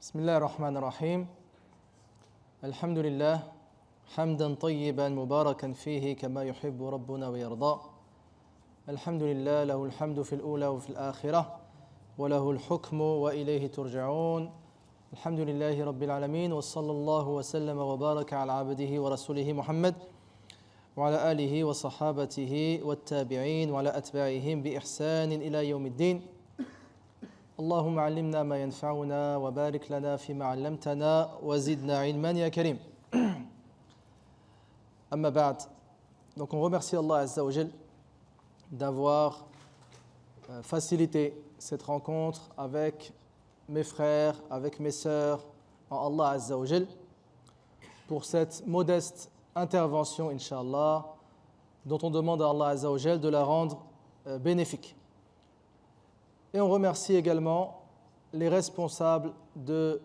بسم الله الرحمن الرحيم الحمد لله حمدا طيبا مباركا فيه كما يحب ربنا ويرضى الحمد لله له الحمد في الأولى وفي الآخرة وله الحكم وإليه ترجعون الحمد لله رب العالمين وصلى الله وسلم وبارك على عبده ورسوله محمد وعلى آله وصحابته والتابعين وعلى أتباعهم بإحسان إلى يوم الدين اللهم علمنا ما ينفعنا وبارك لنا فيما علمتنا وزدنا علما يا كريم. Amma ba'd. Donc on remercie Allah Azza wa Jal d'avoir facilité cette rencontre avec mes frères, avec mes sœurs en Allah Azza wa Jal pour cette modeste intervention, Inch'Allah, dont on demande à Allah Azza wa Jal de la rendre bénéfique. Et on remercie également les responsables de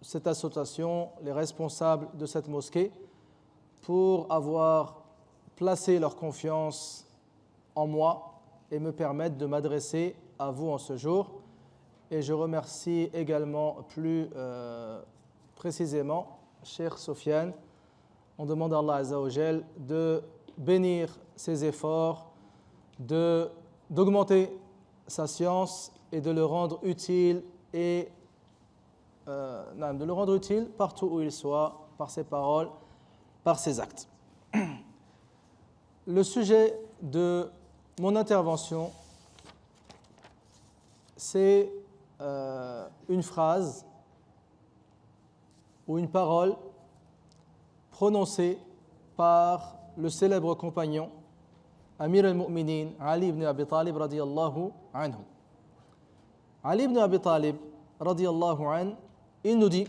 cette association, les responsables de cette mosquée, pour avoir placé leur confiance en moi et me permettre de m'adresser à vous en ce jour. Et je remercie également plus précisément Cheikh Sofiane. On demande à Allah Azza wa Jal de bénir ses efforts, d'augmenter sa science et de le rendre utile partout où il soit, par ses paroles, par ses actes. Le sujet de mon intervention, c'est une phrase ou une parole prononcée par le célèbre compagnon Amir al-Mu'minin Ali ibn Abi Talib radiyallahu anhu. Ali ibn Abi Talib radiyallahu anhu, il nous dit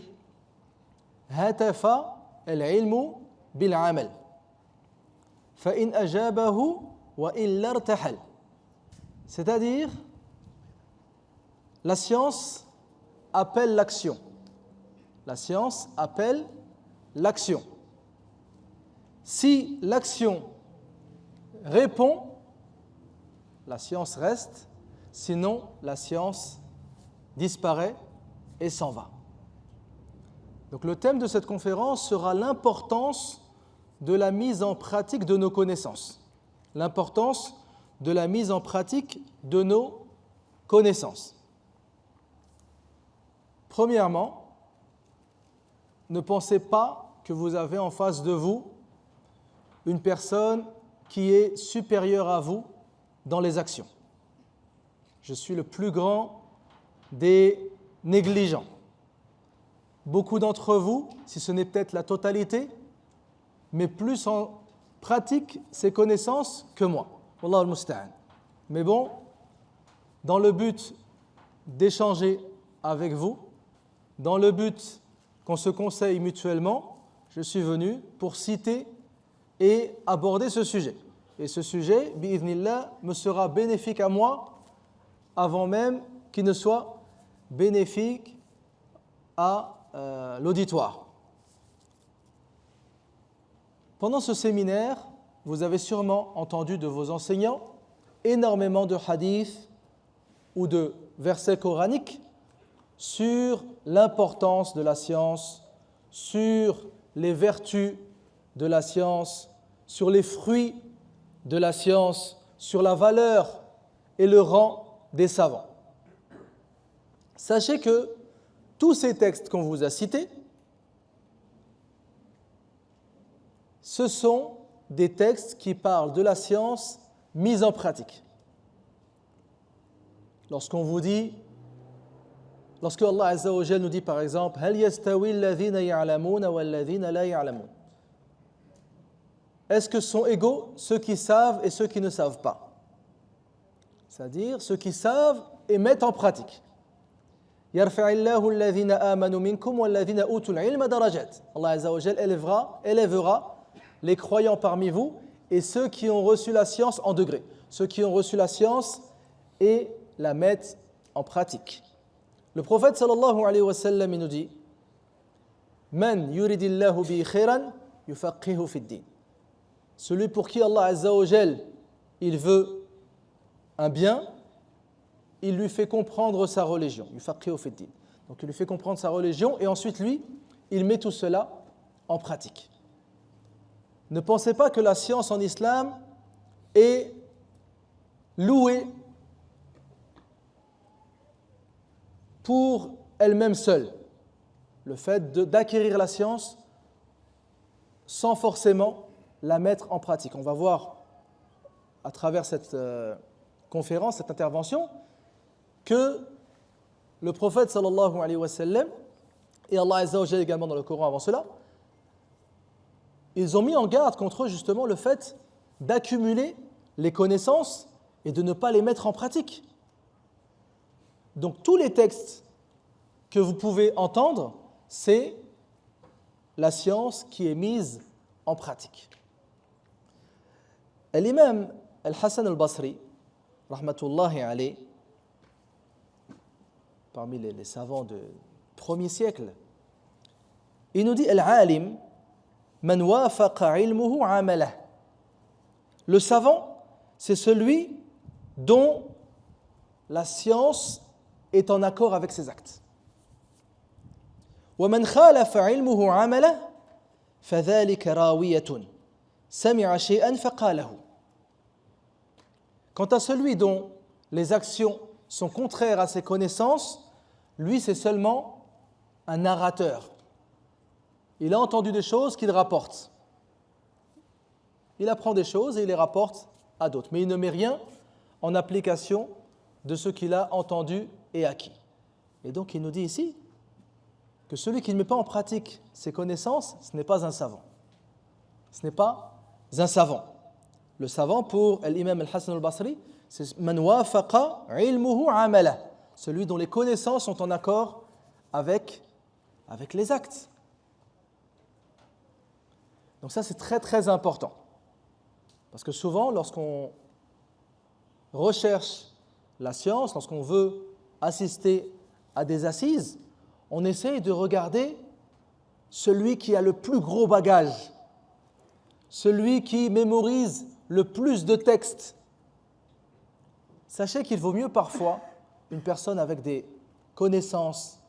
Hatafa al-ilmu bil-amal fa in ajabahu wa illa irtahal. C'est-à-dire, la science appelle l'action. La science appelle l'action. Si l'action répond, la science reste, sinon la science disparaît et s'en va. Donc le thème de cette conférence sera l'importance de la mise en pratique de nos connaissances. L'importance de la mise en pratique de nos connaissances. Premièrement, ne pensez pas que vous avez en face de vous une personne qui est supérieur à vous dans les actions. Je suis le plus grand des négligents. Beaucoup d'entre vous, si ce n'est peut-être la totalité, mais plus en pratique ces connaissances que moi. Wallahu al-musta'an. Mais bon, dans le but d'échanger avec vous, dans le but qu'on se conseille mutuellement, je suis venu pour citer et aborder ce sujet. Et ce sujet, bi'idhnillah, me sera bénéfique à moi avant même qu'il ne soit bénéfique à l'auditoire. Pendant ce séminaire, vous avez sûrement entendu de vos enseignants énormément de hadiths ou de versets coraniques sur l'importance de la science, sur les vertus de la science, sur les fruits de la science, sur la valeur et le rang des savants. Sachez que tous ces textes qu'on vous a cités, ce sont des textes qui parlent de la science mise en pratique. Lorsque Allah Azza wa Jalla nous dit par exemple هل يستوي الذين يعلمون والذين لا يعلمون. Est-ce que sont égaux ceux qui savent et ceux qui ne savent pas? C'est-à-dire ceux qui savent et mettent en pratique. يرفع الله الذين آمنوا منكم والذين أوتوا العلم درجات. Allah Azza wa Jalla élèvera les croyants parmi vous et ceux qui ont reçu la science en degrés. Ceux qui ont reçu la science et la mettent en pratique. Le prophète sallallahu alayhi wa sallam nous dit Man yuridillahu bi khairan yufaqihu fi ddin. Celui pour qui Allah Azza wa Jal il veut un bien, il lui fait comprendre sa religion. Yufaqihu fi ddin. Donc il lui fait comprendre sa religion et ensuite lui, il met tout cela en pratique. Ne pensez pas que la science en islam est louée pour elle-même seule. Le fait d'acquérir la science sans forcément la mettre en pratique. On va voir à travers cette conférence, cette intervention, que le prophète sallallahu alayhi wa sallam et Allah Azza wa Jalla également dans le Coran avant cela, ils ont mis en garde contre justement le fait d'accumuler les connaissances et de ne pas les mettre en pratique. Donc tous les textes que vous pouvez entendre, c'est la science qui est mise en pratique. L'imam Al-Hassan Al-Basri, rahmatullahi alayh, parmi les savants du 1er siècle, il nous dit Al-alim man wafaqa ilmuhu amalah. Le savant, c'est celui dont la science est en accord avec ses actes. ومن خالف علمه عمله فذلك راوية سمع شيئا فقاله. Quant à celui dont les actions sont contraires à ses connaissances, lui c'est seulement un narrateur. Il a entendu des choses qu'il rapporte. Il apprend des choses et il les rapporte à d'autres. Mais il ne met rien en application de ce qu'il a entendu et acquis. Et donc il nous dit ici que celui qui ne met pas en pratique ses connaissances, ce n'est pas un savant. Ce n'est pas un savant. Le savant pour l'imam Al-Hassan Al-Basri, c'est man wafaqa ilmuhu amala, celui dont les connaissances sont en accord avec les actes. Donc ça c'est très très important. Parce que souvent lorsqu'on recherche la science, lorsqu'on veut assister à des assises, on essaye de regarder celui qui a le plus gros bagage, celui qui mémorise le plus de textes. Sachez qu'il vaut mieux parfois une personne avec des connaissances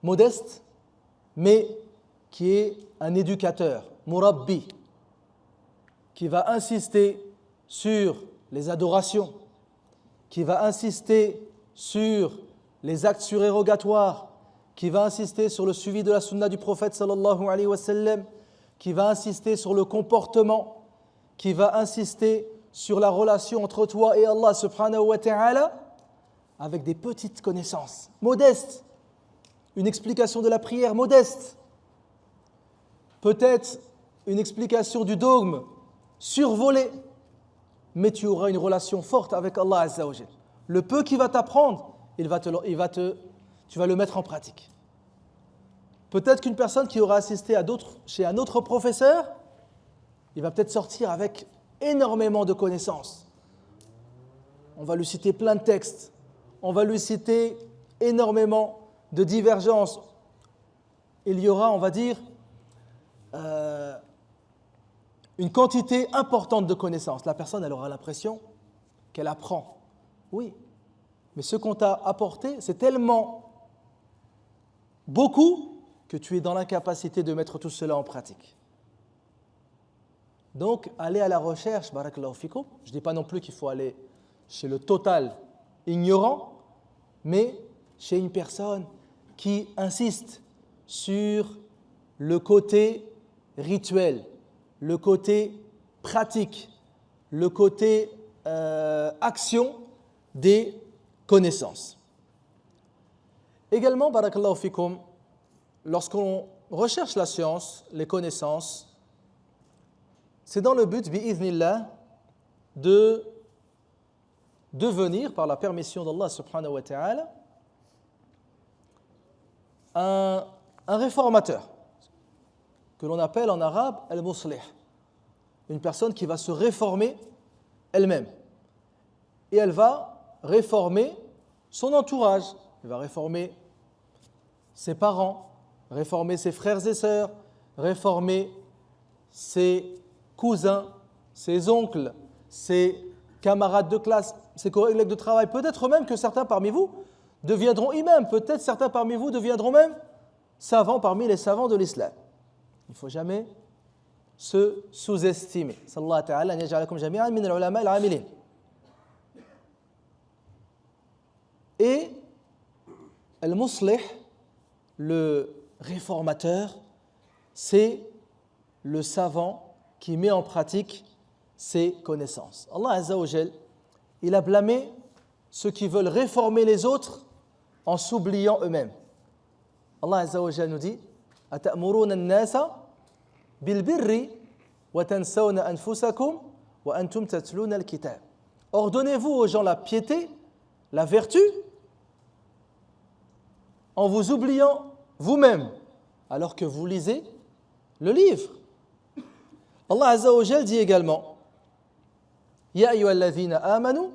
modestes, mais qui est un éducateur, murabbi, qui va insister sur les adorations, qui va insister sur les actes surérogatoires, qui va insister sur le suivi de la sunna du prophète sallallahu alayhi wa sallam, qui va insister sur le comportement, qui va insister sur la relation entre toi et Allah subhanahu wa ta'ala, avec des petites connaissances, modestes, une explication de la prière modeste, peut-être une explication du dogme survolée, mais tu auras une relation forte avec Allah Azza wa Jalla. Le peu qu'il va t'apprendre, tu vas le mettre en pratique. Peut-être qu'une personne qui aura assisté chez un autre professeur, il va peut-être sortir avec énormément de connaissances. On va lui citer plein de textes, on va lui citer énormément de divergences. Il y aura, on va dire, une quantité importante de connaissances. La personne, elle aura l'impression qu'elle apprend. Oui, mais ce qu'on t'a apporté, c'est tellement beaucoup que tu es dans l'incapacité de mettre tout cela en pratique. Donc, aller à la recherche, barakallahu fikoum, je ne dis pas non plus qu'il faut aller chez le total ignorant, mais chez une personne qui insiste sur le côté rituel, le côté pratique, le côté action des connaissances. Également, barakallahu fikoum, lorsqu'on recherche la science, les connaissances, c'est dans le but, bi'idhnillah, de devenir, par la permission d'Allah subhanahu wa ta'ala, un réformateur, que l'on appelle en arabe al-muslih, une personne qui va se réformer elle-même. Et elle va réformer son entourage, elle va réformer ses parents, réformer ses frères et sœurs, réformer ses cousins, ses oncles, ses camarades de classe, ses collègues de travail. Peut-être même que certains parmi vous deviendront imams. Peut-être certains parmi vous deviendront même savants parmi les savants de l'islam. Il ne faut jamais se sous-estimer. Sallallahu ta'ala an yaj'alakum jami'an min al-ulama al-amilin. Et al-muslih, le réformateur, c'est le savant qui met en pratique ses connaissances. Allah Azza wa Jal, il a blâmé ceux qui veulent réformer les autres en s'oubliant eux-mêmes. Allah Azza wa Jal nous dit أَتَأْمُرُونَ النَّاسَ بِالْبِرِّ وَتَنْسَوْنَ أَنفُسَكُمْ وَأَنْتُمْ تَتْلُونَ الْكِتَابَ. Ordonnez-vous aux gens la piété, la vertu, en vous oubliant vous-même, alors que vous lisez le livre. Allah Azza wa Jal dit également Ya ayyuhalladhina amanu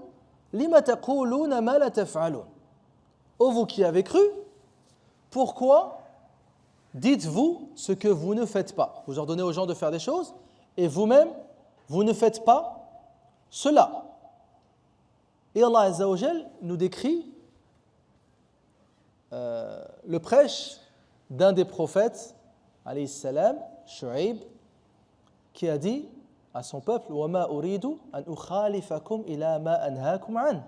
lima taquluna ma la taf'alun. Ô vous qui avez cru, pourquoi dites-vous ce que vous ne faites pas? Vous ordonnez aux gens de faire des choses et vous-même, vous ne faites pas cela. Et Allah Azza wa Jal nous décrit le prêche d'un des prophètes, alayhi salam, Shu'aib, qui a dit à son peuple وَمَا أُرِيدُ أَنْ أُخَالِفَكُمْ إِلَى مَا أَنْهَاكُمْ عَنْهُ.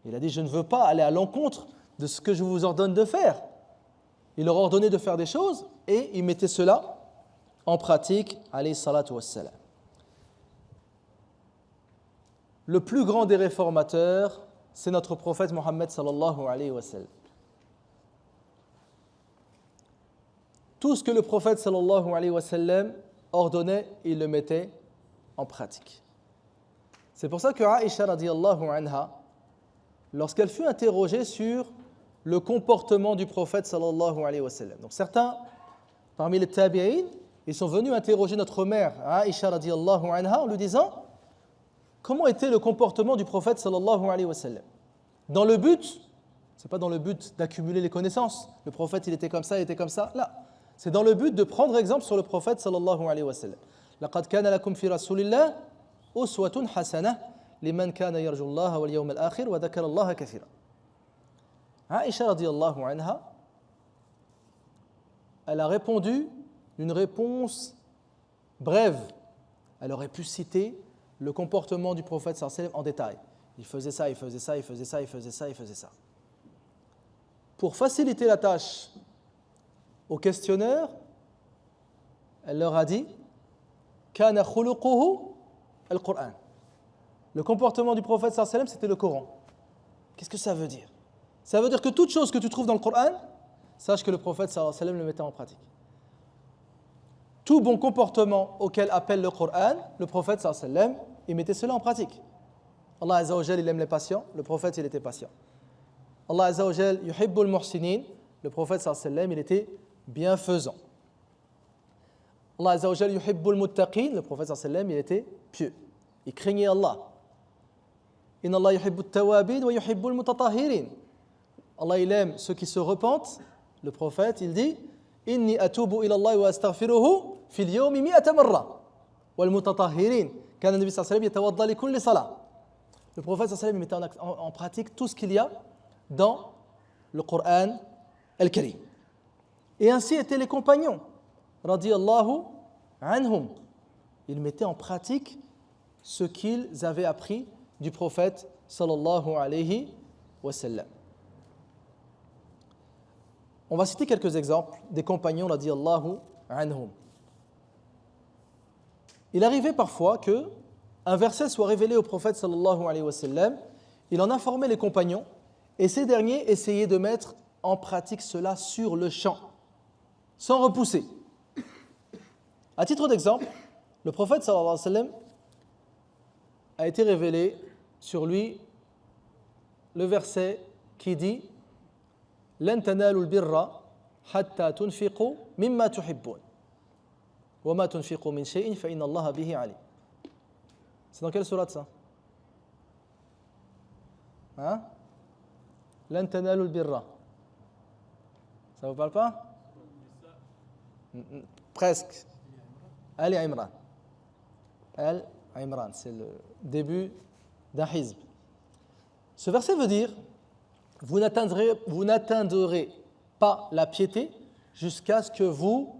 Il a dit, je ne veux pas aller à l'encontre de ce que je vous ordonne de faire. Il leur ordonnait de faire des choses et il mettait cela en pratique, alayhi salatu wassalam. Le plus grand des réformateurs, c'est notre prophète Mohammed sallallahu alayhi wa sallam. Tout ce que le prophète sallallahu alayhi wa sallam ordonnait, il le mettait en pratique. C'est pour ça que Aïcha radiyallahu anha, lorsqu'elle fut interrogée sur le comportement du prophète sallallahu alayhi wa sallam. Donc certains, parmi les tabi'in, ils sont venus interroger notre mère Aïcha radiyallahu anha en lui disant comment était le comportement du prophète sallallahu alayhi wa sallam. Dans le but, c'est pas dans le but d'accumuler les connaissances. Le prophète, il était comme ça, là. C'est dans le but de prendre exemple sur le prophète sallallahu alayhi wa sallam. لقد كان لكم في رسول الله أسوة حسنة لمن كان يرجو الله واليوم الآخر وذكر الله كثيرا. Aïcha radiyallahu anha, elle a répondu d'une réponse brève. Elle aurait pu citer le comportement du prophète sallallahu alayhi wa sallam en détail. Il faisait ça, il faisait ça, il faisait ça, il faisait ça, il faisait ça. Pour faciliter la tâche aux questionneurs, elle leur a dit Kana khuluquhu al-Qur'an. Le comportement du prophète sallallahu alayhi wa sallam, c'était le Coran. Qu'est-ce que ça veut dire? Ça veut dire que toute chose que tu trouves dans le Coran, sache que le prophète sallallahu alayhi wa sallam le mettait en pratique. Tout bon comportement auquel appelle le Coran, le prophète sallallahu alayhi wa sallam, il mettait cela en pratique. Allah Azza wa Jal, il aime les patients, le prophète, il était patient. Allah Azza wa Jal, yuhibbul muhsinin, le prophète sallallahu alayhi wa sallam, il était bienfaisant. Allah Azza wa Jal, yuhibbul muttaqin, le prophète sallallahu alayhi wa sallam, il était pieux. Il craignait Allah. Inna Allah yuhibbut tawabin wa yuhibbul mutatahhirin. Allah, il aime ceux qui se repentent. Le prophète, il dit Inni atubu ila Allah wa astaghfiruhu fil yawmi mi'ata marra. Wal mutatahhirin. Kana Nabi sallallahu alayhi wa sallam yatawadda li kulli salah. Le prophète sallallahu alayhi wa sallam mettait en pratique tout ce qu'il y a dans le Coran al-Karim. Et ainsi étaient les compagnons, radiyallahu anhum. Ils mettaient en pratique ce qu'ils avaient appris du prophète sallallahu alayhi wa sallam. On va citer quelques exemples des compagnons, radiyallahu anhum. Il arrivait parfois que un verset soit révélé au prophète sallallahu alayhi wa sallam, il en informait les compagnons et ces derniers essayaient de mettre en pratique cela sur le champ, sans repousser. À titre d'exemple, le prophète sallallahu alayhi wa sallam a été révélé sur lui le verset qui dit لن تنالوا البر حتى تنفقوا مما تحبون وما تنفقوا من شيء فإن الله به عليم. C'est dans quelle sourate ça? Hein? لن تنالوا البر. Ça vous parle pas? Presque. Ali Imran. Al Imran, c'est le début d'un hizb. Ce verset veut dire vous n'atteindrez pas la piété jusqu'à ce que vous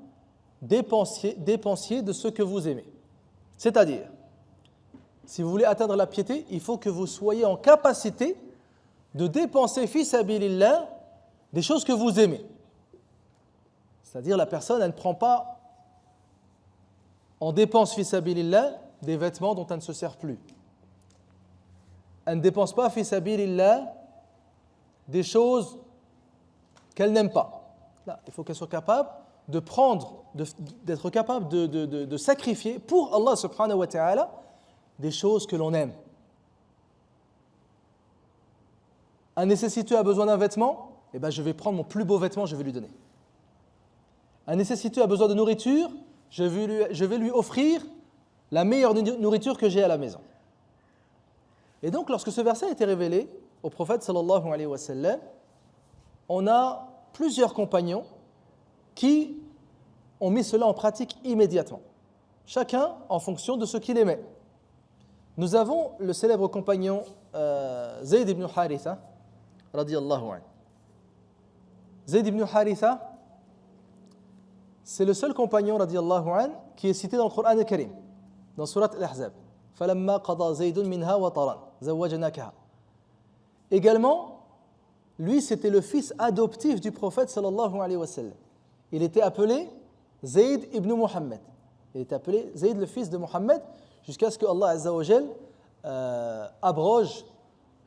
dépensiez de ce que vous aimez. C'est-à-dire, si vous voulez atteindre la piété, il faut que vous soyez en capacité de dépenser fi sabilillah des choses que vous aimez. C'est-à-dire, la personne, elle ne prend pas en dépense fi sabilillah des vêtements dont elle ne se sert plus. Elle ne dépense pas fi sabilillah des choses qu'elle n'aime pas. Là, il faut qu'elle soit capable de prendre, d'être capable de sacrifier pour Allah subhanahu wa ta'ala des choses que l'on aime. Un nécessiteux a besoin d'un vêtement, eh ben je vais prendre mon plus beau vêtement, je vais lui donner. Un nécessiteux a besoin de nourriture, je vais lui offrir la meilleure nourriture que j'ai à la maison. Et donc, lorsque ce verset a été révélé au prophète sallallahu alayhi wa sallam, on a plusieurs compagnons qui ont mis cela en pratique immédiatement, chacun en fonction de ce qu'il aimait. Nous avons le célèbre compagnon Zayd ibn Haritha, radiyallahu anhu. Zayd ibn Haritha, c'est le seul compagnon, radiyallahu anhu, qui est cité dans le Coran al-Karim, dans Surat Al-Ahzab. فَلَمَّا قَضَى زَيْدٌ مِنْهَا وَطَرًا زَوَّجْنَاكَهَا. Également, lui, c'était le fils adoptif du prophète sallallahu alayhi wa sallam. Il était appelé Zayd ibn Muhammad. Il était appelé Zayd, le fils de Muhammad, jusqu'à ce que Allah azza wa jal abroge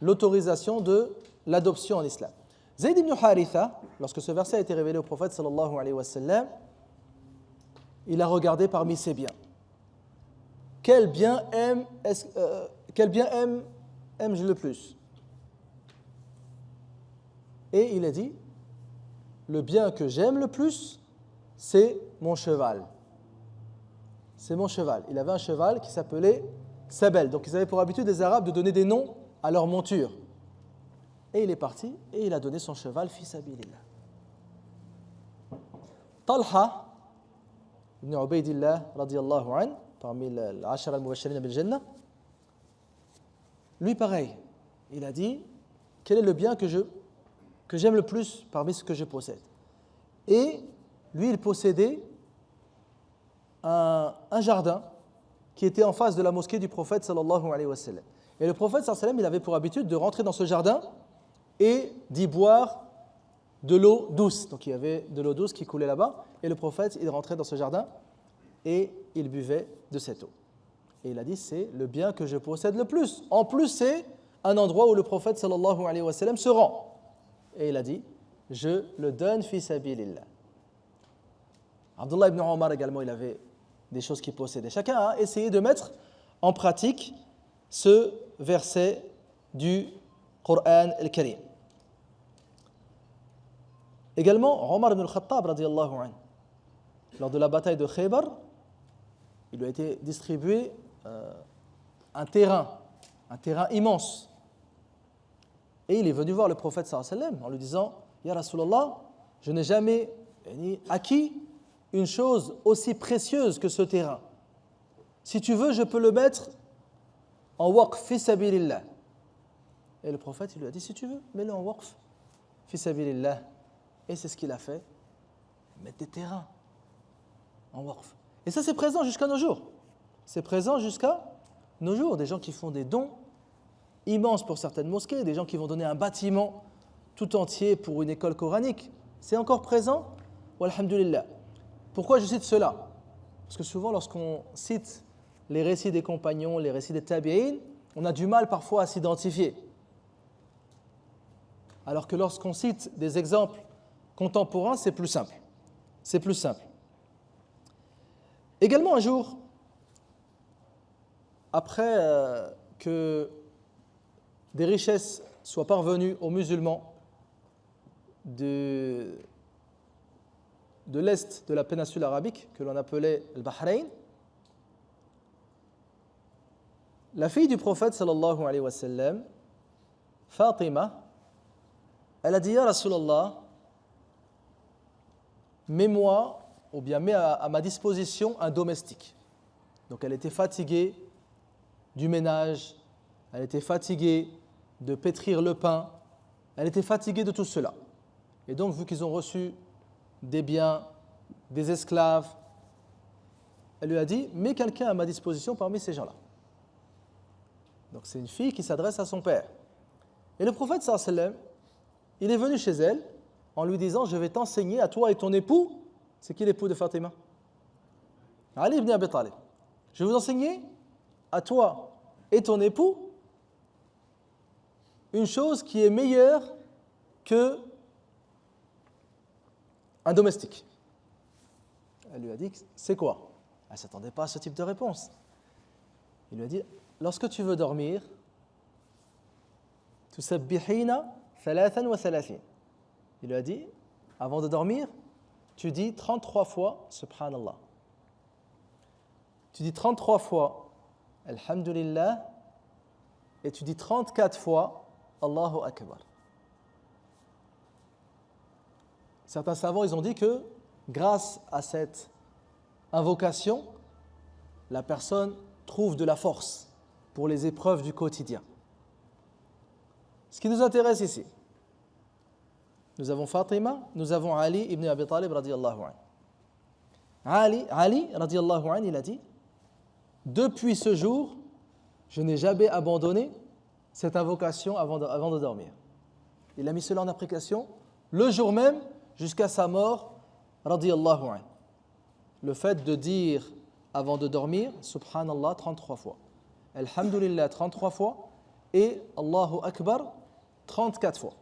l'autorisation de l'adoption en islam. Zayd ibn Haritha, lorsque ce verset a été révélé au prophète sallallahu alayhi wa sallam, il a regardé parmi ses biens. Quel bien aime-je le plus? Et il a dit, le bien que j'aime le plus, c'est mon cheval. C'est mon cheval. Il avait un cheval qui s'appelait Sabel. Donc ils avaient pour habitude, les Arabes, de donner des noms à leur monture. Et il est parti et il a donné son cheval fi sabilillah. Talha ibn Ubaydillah radiyallahu anhu, parmi l'Ashara al-Mubashirin bil Jannah, lui pareil, il a dit quel est le bien que j'aime le plus parmi ce que je possède. Et lui, il possédait un jardin qui était en face de la mosquée du prophète sallallahu alayhi wa sallam. Et le prophète sallallahu alayhi wa sallam, il avait pour habitude de rentrer dans ce jardin et d'y boire de l'eau douce. Donc il y avait de l'eau douce qui coulait là-bas et le prophète, il rentrait dans ce jardin et il buvait de cette eau. Et il a dit, c'est le bien que je possède le plus. En plus, c'est un endroit où le prophète sallallahu alayhi wa sallam se rend. Et il a dit, je le donne fi sabilillah. Abdullah ibn Omar également, il avait des choses qu'il possédait. Chacun a essayé de mettre en pratique ce verset du Coran al-Karim. Également, Omar ibn al-Khattab, radiyallahu anhu, lors de la bataille de Khaybar, il lui a été distribué un terrain immense. Et il est venu voir le prophète sallallahu alayhi wa sallam en lui disant, Ya Rasulallah, je n'ai jamais acquis une chose aussi précieuse que ce terrain. Si tu veux, je peux le mettre en waqf fi sabilillah. Et le prophète, il lui a dit, si tu veux, mets-le en waqf fi sabilillah. Et c'est ce qu'il a fait, mettre des terrains en waqf. Et ça, c'est présent jusqu'à nos jours. C'est présent jusqu'à nos jours. Des gens qui font des dons immenses pour certaines mosquées, des gens qui vont donner un bâtiment tout entier pour une école coranique. C'est encore présent, walhamdulillah. Pourquoi je cite cela? Parce que souvent, lorsqu'on cite les récits des compagnons, les récits des tabi'in, on a du mal parfois à s'identifier. Alors que lorsqu'on cite des exemples contemporains, c'est plus simple. C'est plus simple. Également, un jour, après que des richesses soient parvenues aux musulmans de l'est de la péninsule arabique, que l'on appelait le Bahreïn, la fille du prophète sallallahu alayhi wa sallam, Fatima, elle a dit, Ya Rasulallah, mets-moi, ou bien mets à ma disposition un domestique. Donc elle était fatiguée du ménage, elle était fatiguée de pétrir le pain. Elle était fatiguée de tout cela. Et donc, vu qu'ils ont reçu des biens, des esclaves, elle lui a dit, mets quelqu'un à ma disposition parmi ces gens-là. Donc, c'est une fille qui s'adresse à son père. Et le prophète, sallallahu alayhi wa sallam, il est venu chez elle en lui disant, je vais t'enseigner à toi et ton époux. C'est qui l'époux de Fatima? Ali ibn Abi Talib. Je vais vous enseigner à toi et ton époux une chose qui est meilleure que un domestique. Elle lui a dit, c'est quoi? Elle ne s'attendait pas à ce type de réponse. Il lui a dit, lorsque tu veux dormir, tusabbihina thalathan wa thalathin. Il lui a dit, avant de dormir, tu dis 33 fois Subhanallah. Tu dis 33 fois Alhamdulillah et tu dis 34 fois Allahu Akbar. Certains savants, ils ont dit que grâce à cette invocation, la personne trouve de la force pour les épreuves du quotidien. Ce qui nous intéresse ici, nous avons Fatima, nous avons Ali ibn Abi Talib radiyallahu anhu. Ali radiyallahu anhu, il a dit, depuis ce jour, je n'ai jamais abandonné cette invocation avant de dormir. Il a mis cela en application le jour même jusqu'à sa mort radiyallahu anhu. Le fait de dire avant de dormir Subhanallah 33 fois, Alhamdulillah 33 fois et Allahu Akbar 34 fois.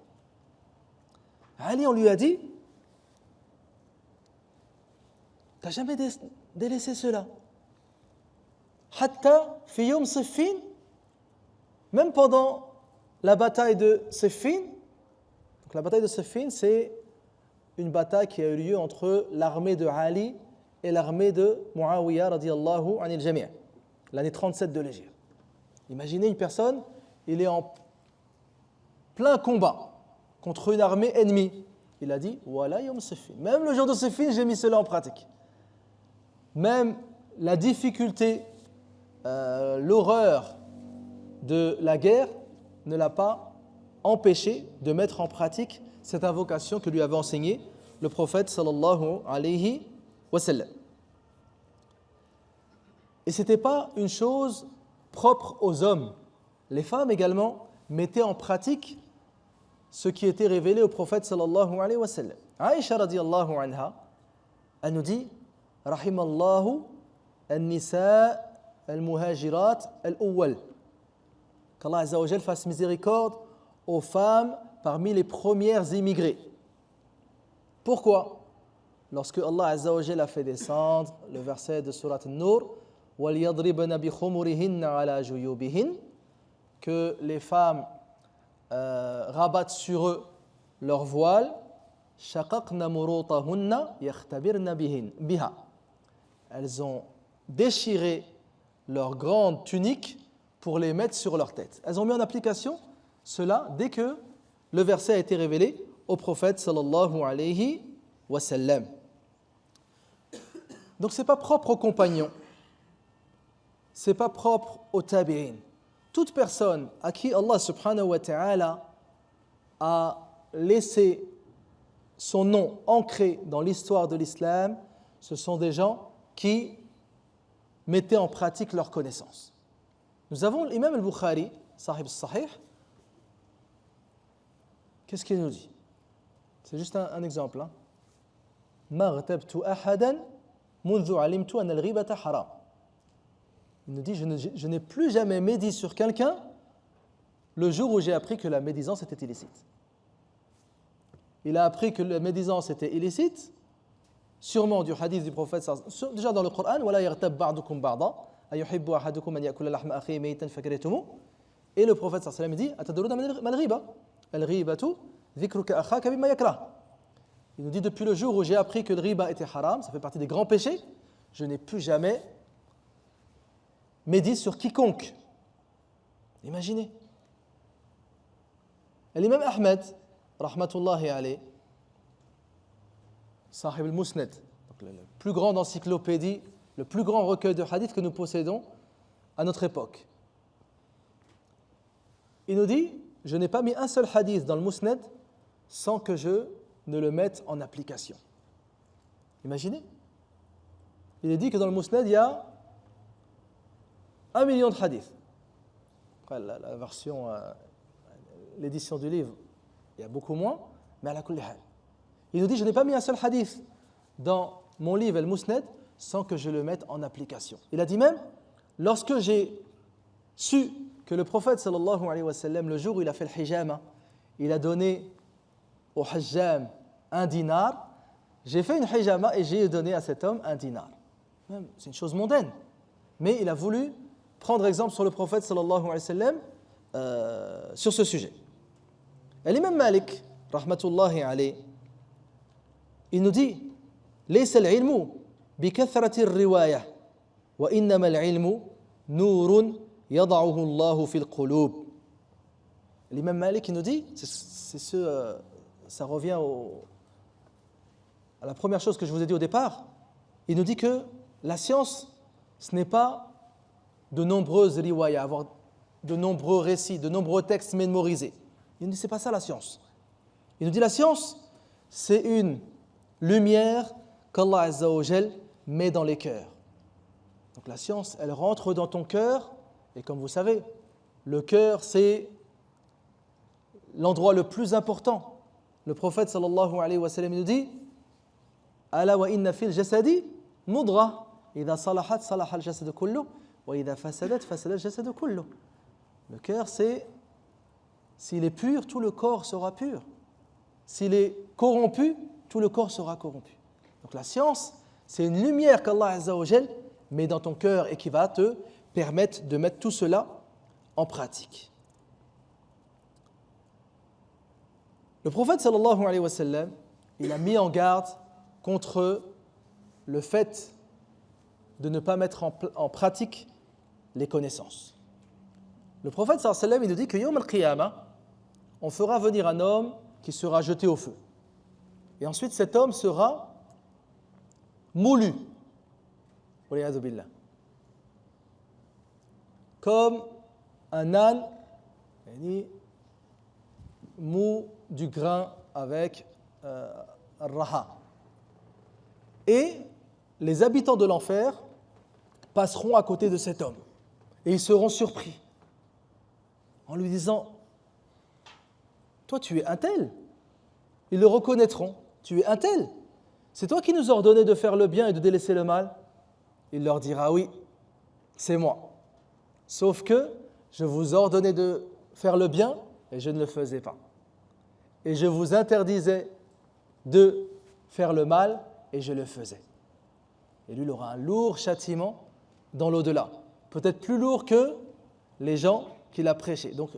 Ali, on lui a dit, t'as jamais délaissé cela. Hatta fi yawm Siffin, même pendant la bataille de Siffin. Donc la bataille de Siffin, c'est une bataille qui a eu lieu entre l'armée de Ali et l'armée de Muawiyah radiyallahu anil jami', l'année 37 de l'Hégire. Imaginez une personne, il est en plein combat contre une armée ennemie. Il a dit, voilà yawm Siffin. Même le jour de Siffin, j'ai mis cela en pratique. Même la difficulté, l'horreur de la guerre ne l'a pas empêché de mettre en pratique cette invocation que lui avait enseignée le prophète sallallahu alayhi wa sallam. Et ce n'était pas une chose propre aux hommes. Les femmes également mettaient en pratique ce qui était révélé au prophète sallallahu alayhi wa sallam. Aïcha radiyallahu anha, elle nous dit, rahimallahu an-nisa al-muhajirat al-awwal. Qu'Allah azza wa jal fasse miséricorde aux femmes parmi les premières immigrées. Pourquoi? Lorsque Allah azza wa jal a fait descendre le verset de Surat An-Nur, وَلْيَضْرِبْنَ بِخُمُرِهِنَّ عَلَى جُيُوبِهِنَّ, que les femmes rabattent sur eux leur voile, شَقَقْنَ مُرُوطَهُنَّ يَخْتَبِرْنَ بِهَا. Elles ont déchiré leurs grandes tuniques pour les mettre sur leur tête. Elles ont mis en application cela dès que le verset a été révélé au prophète sallallahu alayhi wa sallam. Donc ce n'est pas propre aux compagnons, ce n'est pas propre aux tabi'in. Toute personne à qui Allah subhanahu wa ta'ala a laissé son nom ancré dans l'histoire de l'islam, ce sont des gens qui mettaient en pratique leur connaissance. Nous avons l'imam al-Bukhari, sahib al-Sahih. Qu'est-ce qu'il nous dit? C'est juste un exemple. Ma ghtabtu ahadan mundhu alimtu an al-ghibata haram. Il nous dit, je n'ai plus jamais médit sur quelqu'un le jour où j'ai appris que la médisance était illicite. Il a appris que la médisance était illicite, sûrement du hadith du prophète, déjà dans le Coran, وَلَا يَغْتَبْ بَعْضُكُمْ بَعْضًا أَيُحِبُّ أَحَدُكُمْ أَنْ يَأْكُلَ لَحْمَ أَخِيهِ مَيْتًا فَكَرِهْتُمُوهُ. Et le prophète sallallahu alayhi wa sallam dit, أَتَدْرُونَ مَا الْغِيبَةُ الْغِيبَةُ ذِكْرُكَ أَخَاكَ بِمَا يَكْرَهُ. Il nous dit, depuis le jour où j'ai appris que le riba était haram, ça fait partie des grands péchés, je n'ai plus jamais médit sur quiconque. Imaginez. Et l'imam Ahmed, rahmatullahi alayh, sahib al-Musnad, la plus grande encyclopédie, le plus grand recueil de hadiths que nous possédons à notre époque. Il nous dit, je n'ai pas mis un seul hadith dans le Musnad sans que je ne le mette en application. Imaginez. Il est dit que dans le Musnad, il y a 1 million de hadiths. Après, la version, l'édition du livre, il y a beaucoup moins, mais à la kulli hal. Il nous dit, je n'ai pas mis un seul hadith dans mon livre Al-Musnad sans que je le mette en application. Il a dit même, lorsque j'ai su que le prophète sallallahu alayhi wa sallam, le jour où il a fait le hijama, il a donné au hajjam 1 dinar, j'ai fait une hijama et j'ai donné à cet homme 1 dinar. C'est une chose mondaine. Mais il a voulu prendre exemple sur le prophète sallallahu alayhi wa sallam sur ce sujet. Et l'imam Malik, rahmatullahi alayhi, il nous dit ليس العلم بكثرة الرواية وإنما العلم نور يضعه الله في القلوب. L'imam Malik il nous dit, ça revient à la première chose que je vous ai dit au départ, il nous dit que la science, ce n'est pas de nombreuses riwayas, avoir de nombreux récits, de nombreux textes mémorisés. Il nous dit, ce n'est pas ça la science. Il nous dit, la science, c'est une lumière qu'Allah Azza wa Jal met dans les cœurs. Donc la science, elle rentre dans ton cœur, et comme vous savez, le cœur, c'est l'endroit le plus important. Le prophète sallallahu alayhi wa sallam nous dit Ala wa inna fil jasadi mudra idha salahat salaha al jasad kullu wa idha fasadat fasada al jasad kullu. Le cœur, c'est s'il est pur, tout le corps sera pur. S'il est corrompu, tout le corps sera corrompu. Donc la science, c'est une lumière qu'Allah Azza wa Jal met dans ton cœur et qui va te permettre de mettre tout cela en pratique. Le prophète sallallahu alayhi wa sallam, il a mis en garde contre le fait de ne pas mettre en pratique les connaissances. Le prophète sallallahu alayhi wa sallam, il nous dit que Yawm al-Qiyamah, on fera venir un homme qui sera jeté au feu. Et ensuite, cet homme sera moulu, comme un âne mou du grain avec raha. Et les habitants de l'enfer passeront à côté de cet homme et ils seront surpris en lui disant « Toi, tu es un tel ». Ils le reconnaîtront. « Tu es un tel. C'est toi qui nous as ordonné de faire le bien et de délaisser le mal ?» Il leur dira « Oui, c'est moi. Sauf que je vous ordonnais de faire le bien et je ne le faisais pas. Et je vous interdisais de faire le mal et je le faisais. » Et lui, il aura un lourd châtiment dans l'au-delà. Peut-être plus lourd que les gens qu'il a prêchés. Donc,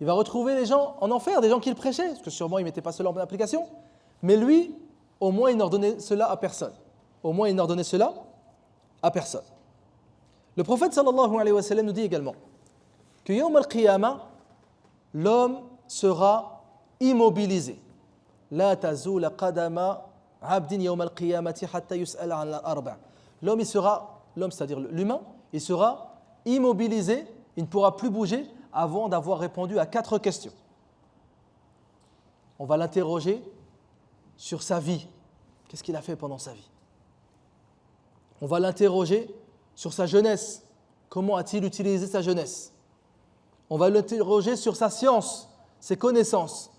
il va retrouver les gens en enfer, des gens qu'il prêchait, parce que sûrement il ne mettait pas cela en application. Mais lui, au moins, il n'ordonnait cela à personne. Au moins, il n'ordonnait cela à personne. Le prophète sallallahu alayhi wa sallam nous dit également que Yawm al-Qiyamah, l'homme sera immobilisé. La tazula qadama abdin yawm al-qiyamati hatta yus'ala an al-arba'. L'homme, c'est-à-dire l'humain, il sera immobilisé, il ne pourra plus bouger avant d'avoir répondu à 4 questions. On va l'interroger sur sa vie. Qu'est-ce qu'il a fait pendant sa vie? On va l'interroger sur sa jeunesse. Comment a-t-il utilisé sa jeunesse? On va l'interroger sur sa science, ses connaissances.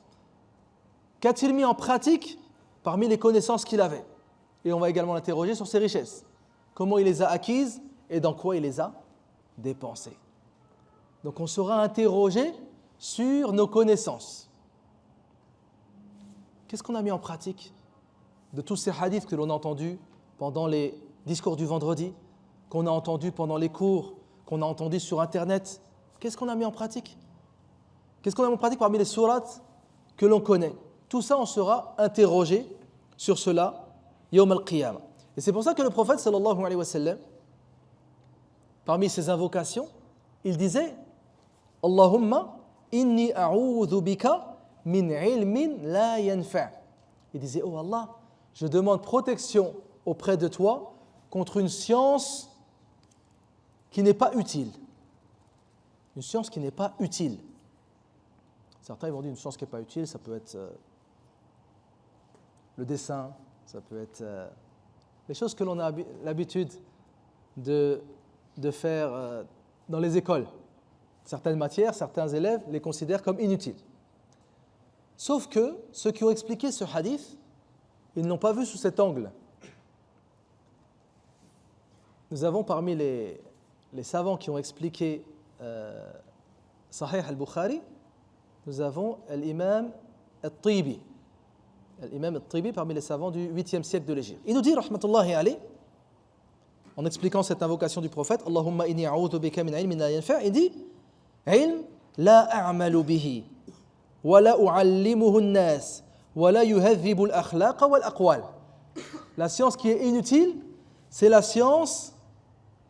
Qu'a-t-il mis en pratique parmi les connaissances qu'il avait? Et on va également l'interroger sur ses richesses. Comment il les a acquises et dans quoi il les a dépensées. Donc on sera interrogé sur nos connaissances. Qu'est-ce qu'on a mis en pratique de tous ces hadiths que l'on a entendus pendant les discours du vendredi, qu'on a entendus pendant les cours, qu'on a entendus sur Internet? Qu'est-ce qu'on a mis en pratique? Qu'est-ce qu'on a mis en pratique parmi les sourates que l'on connaît? Tout ça, on sera interrogé sur cela, Yawm al-Qiyamah. Et c'est pour ça que le prophète, sallallahu alayhi wa sallam, parmi ses invocations, il disait Allahumma inni a'udhu bika min ilmin la yanfa'. Il disait, oh Allah, je demande protection auprès de toi contre une science qui n'est pas utile. Une science qui n'est pas utile. Certains ils vont dire une science qui n'est pas utile, ça peut être le dessin, ça peut être les choses que l'on a l'habitude de faire dans les écoles. Certaines matières, certains élèves les considèrent comme inutiles. Sauf que ceux qui ont expliqué ce hadith, ils ne l'ont pas vu sous cet angle. Nous avons parmi les savants qui ont expliqué Sahih al-Bukhari, nous avons l'imam al-Tibi. L'imam al-Tibi parmi les savants du 8e siècle de l'Égypte. Il nous dit, rahmatullahi alayh, en expliquant cette invocation du prophète, Allahumma inni a'udhu bika min ilmin la yanfa', il dit, ilm la a'malu bihi, wa la u'allimuhu an-nas, wa la yuhadhibu al-akhlaqa wal aqwal. La science qui est inutile, c'est la science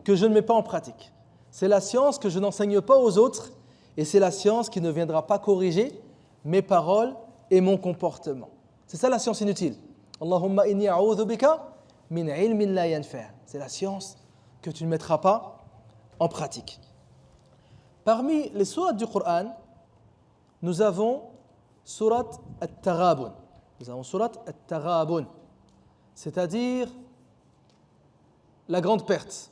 que je ne mets pas en pratique. C'est la science que je n'enseigne pas aux autres et c'est la science qui ne viendra pas corriger mes paroles et mon comportement. C'est ça la science inutile. Allahumma inni a'udhu bika min ilmin la yanfa'. C'est la science que tu ne mettras pas en pratique. Parmi les sourates du Coran, nous avons sourate At-Taghabun. Nous avons sourate At-Taghabun, c'est-à-dire la grande perte.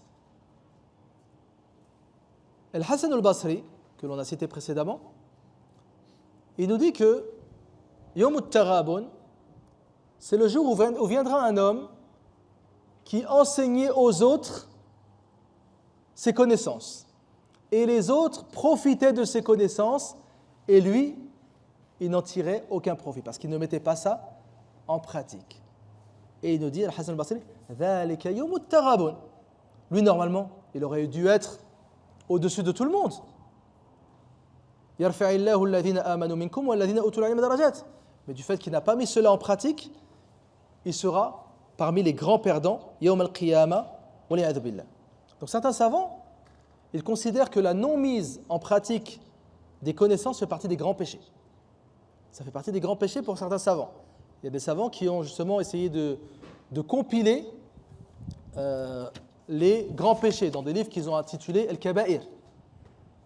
Al-Hassan al-Basri, que l'on a cité précédemment, il nous dit que Yawm al-Taghabun, c'est le jour où viendra un homme qui enseignait aux autres ses connaissances. Et les autres profitaient de ses connaissances et lui, il n'en tirait aucun profit parce qu'il ne mettait pas ça en pratique. Et il nous dit, Al-Hassan al-Basri, ذَلِكَ يَوْمُ التَّغَابُنِ. Lui, normalement, il aurait dû être au-dessus de tout le monde. يَرْفَعِ اللَّهُ الَّذِينَ آمَنُوا مِنْكُمْ وَالَّذِينَ أُوتُوا الْعِلْمَ دَرَجَاتٍ. Mais du fait qu'il n'a pas mis cela en pratique, il sera parmi les grands perdants, يَوْمَ الْقِيَامَةِ وَلِيَعْذُ بِاللَّهِ. Donc certains savants, ils considèrent que la non-mise en pratique des connaissances fait partie des grands péchés. Ça fait partie des grands péchés pour certains savants. Il y a des savants qui ont justement essayé de compiler les grands péchés dans des livres qu'ils ont intitulés Al-Kaba'ir.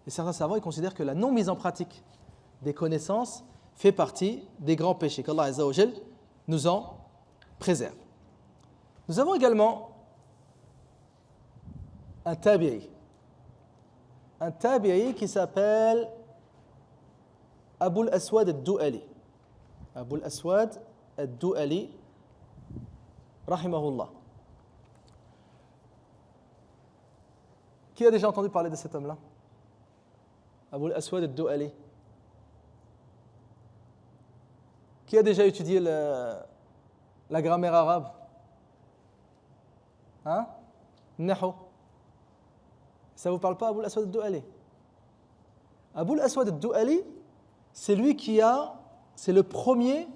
Et certains savants ils considèrent que la non-mise en pratique des connaissances fait partie des grands péchés, qu'Allah Azza wa Jal nous en préserve. Nous avons également un tabi'i. Un tabi'i qui s'appelle Abul Aswad al-Du'ali. Abul Aswad al-Du'ali, rahimahullah. Qui a déjà entendu parler de cet homme-là? Abul Aswad al-Du'ali. Qui a déjà étudié la grammaire arabe? Hein? Nahu. Ça ne vous parle pas, Abul Aswad al-Du'ali? Abul Aswad al-Du'ali, c'est le premier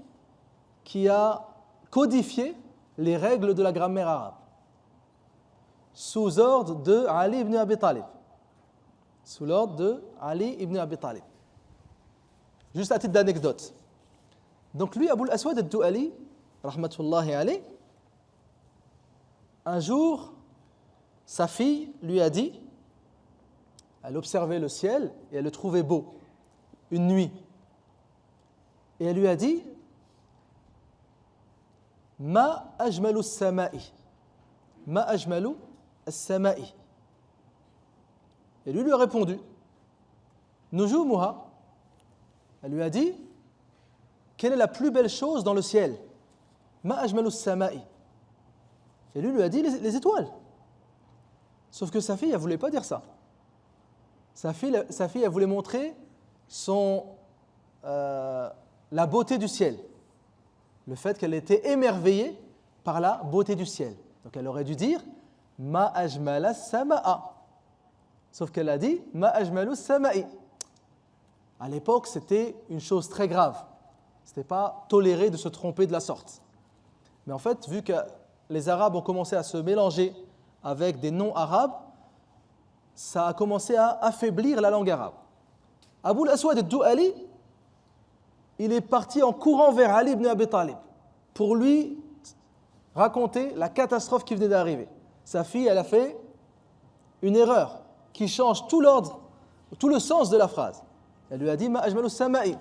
qui a codifié les règles de la grammaire arabe sous ordre de Ali ibn Abi Talib. Sous l'ordre de Ali ibn Abi Talib. Juste à titre d'anecdote. Donc lui, Abul Aswad al-Du'ali, rahmatullahi alayh, un jour, sa fille lui a dit, elle observait le ciel et elle le trouvait beau, une nuit. Et elle lui a dit, Ma ajmalu as-sama'i. Ma ajmalu as-sama'i. Et lui a répondu, Nujumuha. Elle lui a dit, quelle est la plus belle chose dans le ciel? Ma ajmalu as-sama'i. Et lui a dit, les étoiles. Sauf que sa fille, elle ne voulait pas dire ça. Sa fille, elle voulait montrer la beauté du ciel. Le fait qu'elle était émerveillée par la beauté du ciel. Donc elle aurait dû dire Ma ajmala sama'a. Sauf qu'elle a dit Ma ajmalu sama'i. À l'époque, c'était une chose très grave. Ce n'était pas toléré de se tromper de la sorte. Mais en fait, vu que les Arabes ont commencé à se mélanger avec des noms arabes, ça a commencé à affaiblir la langue arabe. Abul Aswad al-Du'ali, il est parti en courant vers Ali ibn Abi Talib pour lui raconter la catastrophe qui venait d'arriver. Sa fille, elle a fait une erreur qui change tout l'ordre, tout le sens de la phrase. Elle lui a dit « Ma ajmalu sama'i »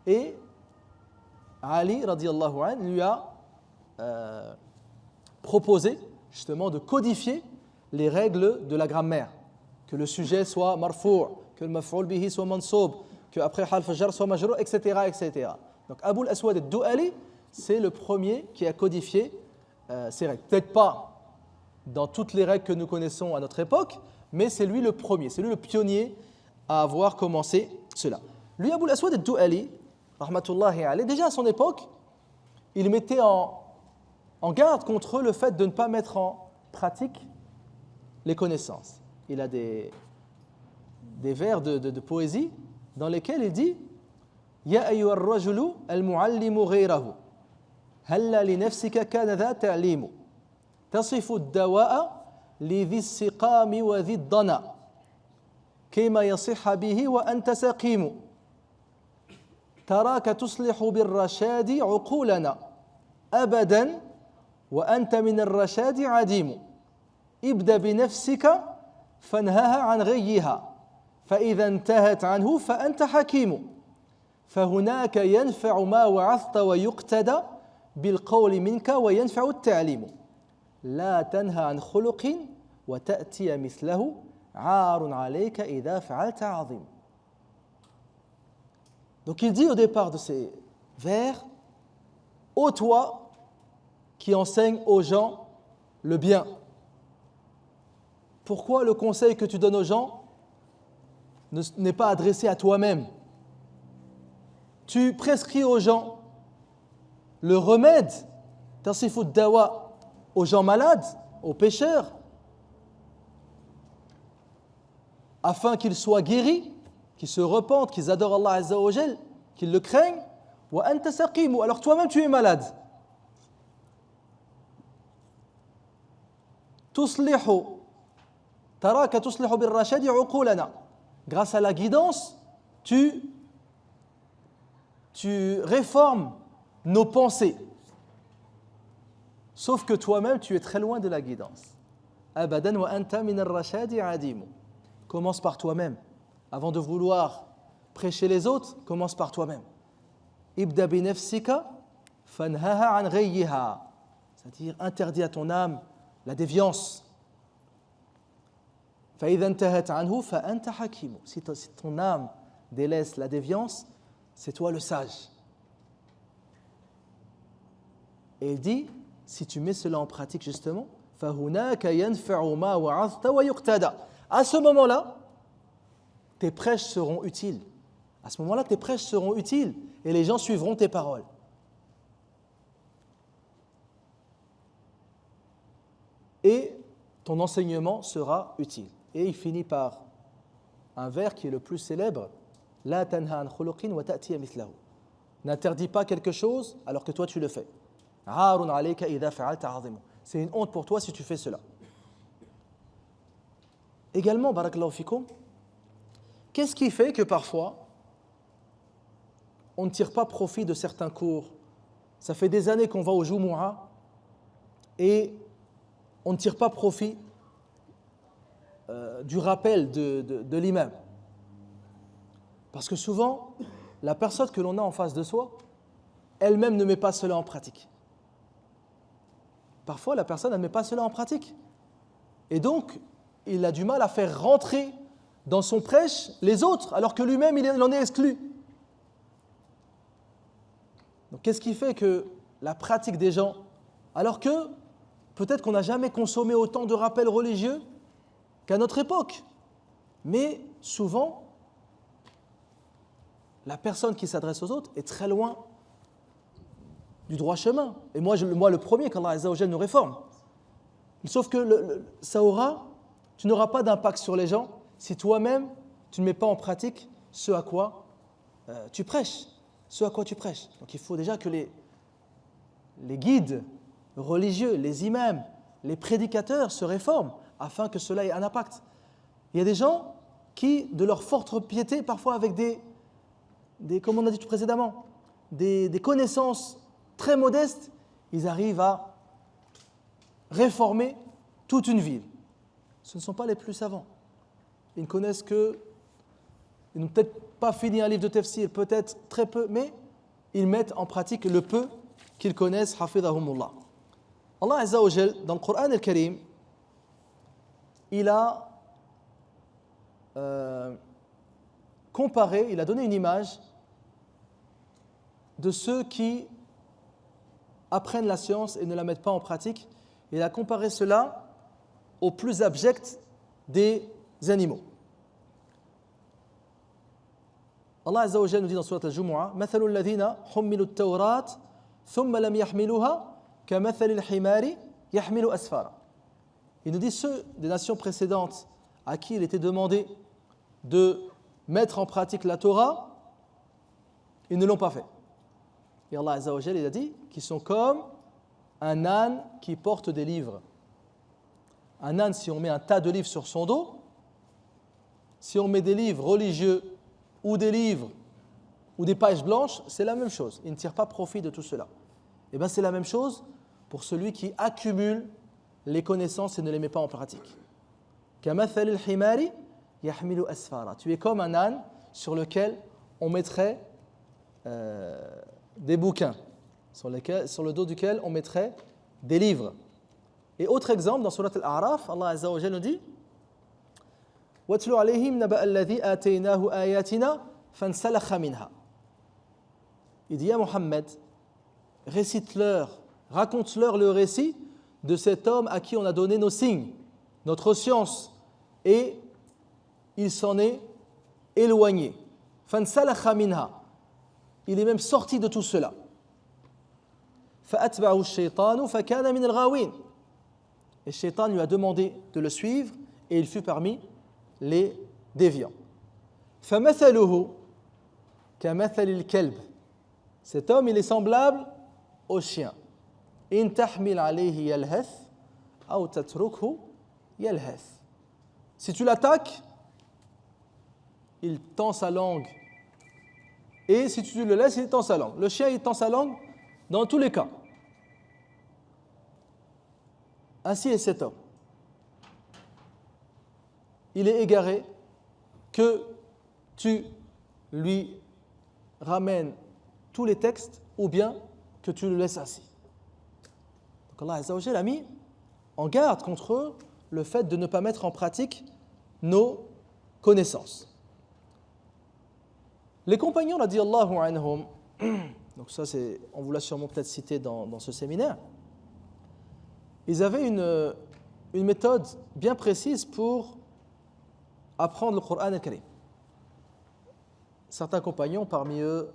Et Ali radiyallahu anhu lui a proposé justement de codifier les règles de la grammaire, que le sujet soit marfou', que le maf'oul bihi soit mansoub, que après harf jar soit majrur, etc., etc. Donc Abu al-Aswad ad-Du'ali, c'est le premier qui a codifié ces règles. Peut-être pas dans toutes les règles que nous connaissons à notre époque, mais c'est lui le premier, c'est lui le pionnier à avoir commencé cela. Lui, Abu al-Aswad ad-Du'ali, rahmatullahi alayhi, déjà à son époque, il mettait en garde contre le fait de ne pas mettre en pratique les connaissances. Il a des vers de poésie dans lesquels il dit Ya ayyuha ar-rajulu al-muallimu ghayrahu halla li nafsika kana dha ta'limu tasifu ad-dawa'a li dhi as-siqami wa dhi ad-dana kayma yasihha bihi wa anta saqimu تراك تصلح بالرشاد عقولنا أبدا وأنت من الرشاد عديم ابدأ بنفسك فانهها عن غيها فإذا انتهت عنه فأنت حكيم فهناك ينفع ما وعظت ويقتدى بالقول منك وينفع التعليم لا تنهى عن خلق وتأتي مثله عار عليك إذا فعلت عظيم. Donc il dit au départ de ces vers, ô toi qui enseigne aux gens le bien. Pourquoi le conseil que tu donnes aux gens n'est pas adressé à toi-même? Tu prescris aux gens le remède, tasifu dawa, aux gens malades, aux pécheurs, afin qu'ils soient guéris, qu'ils se repentent, qu'ils adorent Allah Azza wa Jal, qu'ils le craignent. Wa anta saqimu, alors toi-même tu es malade. Tuslihu, taraka tuslihu bir rashadi uqulana. Grâce à la guidance, tu réformes nos pensées. Sauf que toi-même tu es très loin de la guidance. Abadan wa anta min ar-rashadi adimu. Commence par toi-même. Avant de vouloir prêcher les autres, commence par toi-même. Ibda bi nafsika fanhaha an ghayyiha. C'est-à-dire interdis à ton âme la déviance. Fa idha intahat anhu fa anta hakim. Si ton âme délaisse la déviance, c'est toi le sage. Et il dit, si tu mets cela en pratique justement, fa hunaka yanfa'u ma wa'azta wa yuqtada. À ce moment-là, tes prêches seront utiles. À ce moment-là, tes prêches seront utiles et les gens suivront tes paroles. Et ton enseignement sera utile. Et il finit par un vers qui est le plus célèbre. La tanha an khuluqin wa ta'tiya mithlahu. N'interdis pas quelque chose alors que toi tu le fais. Arun alayka idha fa'alta 'azimu. C'est une honte pour toi si tu fais cela. Également, barakallahu fikoum, qu'est-ce qui fait que parfois, on ne tire pas profit de certains cours? Ça fait des années qu'on va au Jumu'ah et on ne tire pas profit du rappel de l'imam. Parce que souvent, la personne que l'on a en face de soi, elle-même ne met pas cela en pratique. Parfois, la personne ne met pas cela en pratique. Et donc, il a du mal à faire rentrer dans son prêche les autres, alors que lui-même, il en est exclu. Donc, qu'est-ce qui fait que la pratique des gens, alors que peut-être qu'on n'a jamais consommé autant de rappels religieux qu'à notre époque, mais souvent, la personne qui s'adresse aux autres est très loin du droit chemin. Et moi le premier, qu'Allah Azza wa Jal nous réforme. Sauf que tu n'auras pas d'impact sur les gens si toi-même, tu ne mets pas en pratique ce à quoi tu prêches. Ce à quoi tu prêches. Donc il faut déjà que les guides religieux, les imams, les prédicateurs se réforment afin que cela ait un impact. Il y a des gens qui, de leur forte piété, parfois avec comme on a dit tout précédemment, des connaissances très modestes, ils arrivent à réformer toute une ville. Ce ne sont pas les plus savants. Ils ne connaissent que Ils n'ont peut-être pas fini un livre de tafsir, peut-être très peu, mais ils mettent en pratique le peu qu'ils connaissent, hafidhahumullah. Allah Azza wa Jal, dans le Coran al-Karim, il a comparé, il a donné une image de ceux qui apprennent la science et ne la mettent pas en pratique. Il a comparé cela aux plus abjects des animaux. Allah Azza wa Jal nous dit dans Surat al-Jumu'ah: مثل الذين حملوا التوراة ثم لم يحملوها كمثل الحمار يحمل أسفارا. Il nous dit ceux des nations précédentes à qui il était demandé de mettre en pratique la Torah, ils ne l'ont pas fait. Et Allah Azza wa Jal, il a dit qu'ils sont comme un âne qui porte des livres. Un âne, si on met un tas de livres sur son dos, si on met des livres religieux ou des livres ou des pages blanches, c'est la même chose. Il ne tire pas profit de tout cela. Et bien c'est la même chose pour celui qui accumule les connaissances et ne les met pas en pratique. كَمَثَلِ الْحِمَارِ يَحْمِلُ أَسْفَارًا. Tu es comme un âne sur lequel on mettrait des bouquins, sur le dos duquel on mettrait des livres. Et autre exemple, dans Surat Al-A'raf, Allah Azza wa Jalla nous dit: وَاتْلُ عَلَيْهِمْ نَبَأَ الَّذِي آتَيْنَاهُ آيَاتِنَا فَانْسَلَخَ مِنْهَا. Il dit à Mohammed, récite-leur, raconte-leur le récit de cet homme à qui on a donné nos signes, notre science, et il s'en est éloigné. فَانْسَلَخَ مِنْهَا. Il est même sorti de tout cela. فَأَتْبَعُ الشَّيْطَانُ فَكَانَ مِنَ الْغَاوِينَ. Et Shaitan lui a demandé de le suivre et il fut parmi les déviants. فَمَثَلُهُ كَمَثَلِ الْكَلْبِ. Cet homme, il est semblable au chien. إِن تَحْمِلْ عَلَيْهِ يَلْهَثْ أَوْ تَتْرُكْهُ يَلْهَثْ. Si tu l'attaques, il tend sa langue. Et si tu le laisses, il tend sa langue. Le chien, il tend sa langue dans tous les cas. Ainsi est cet homme. Il est égaré que tu lui ramènes tous les textes ou bien que tu le laisses assis. Donc Allah Azza wa Jalla a mis en garde contre le fait de ne pas mettre en pratique nos connaissances. Les compagnons, radiyallahu anhum, donc ça on vous l'a sûrement peut-être cité dans ce séminaire, ils avaient une méthode bien précise pour apprendre le Coran al-Karim. Certains compagnons, parmi eux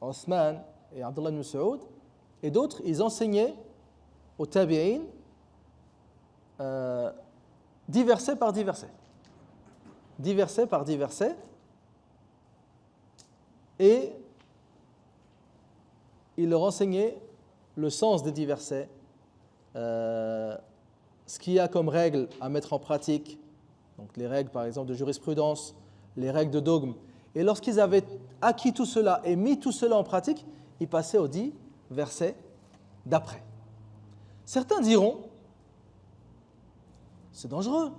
Othman et Abdullah ibn Mas'ud, et d'autres, ils enseignaient aux tabi'in 10 versets par 10 versets. 10 versets par 10 versets. Et il leur enseignait le sens des 10 versets, ce qu'il y a comme règles à mettre en pratique, donc les règles par exemple de jurisprudence, les règles de dogme. Et lorsqu'ils avaient acquis tout cela et mis tout cela en pratique, ils passaient aux 10 versets d'après. Certains diront, c'est dangereux.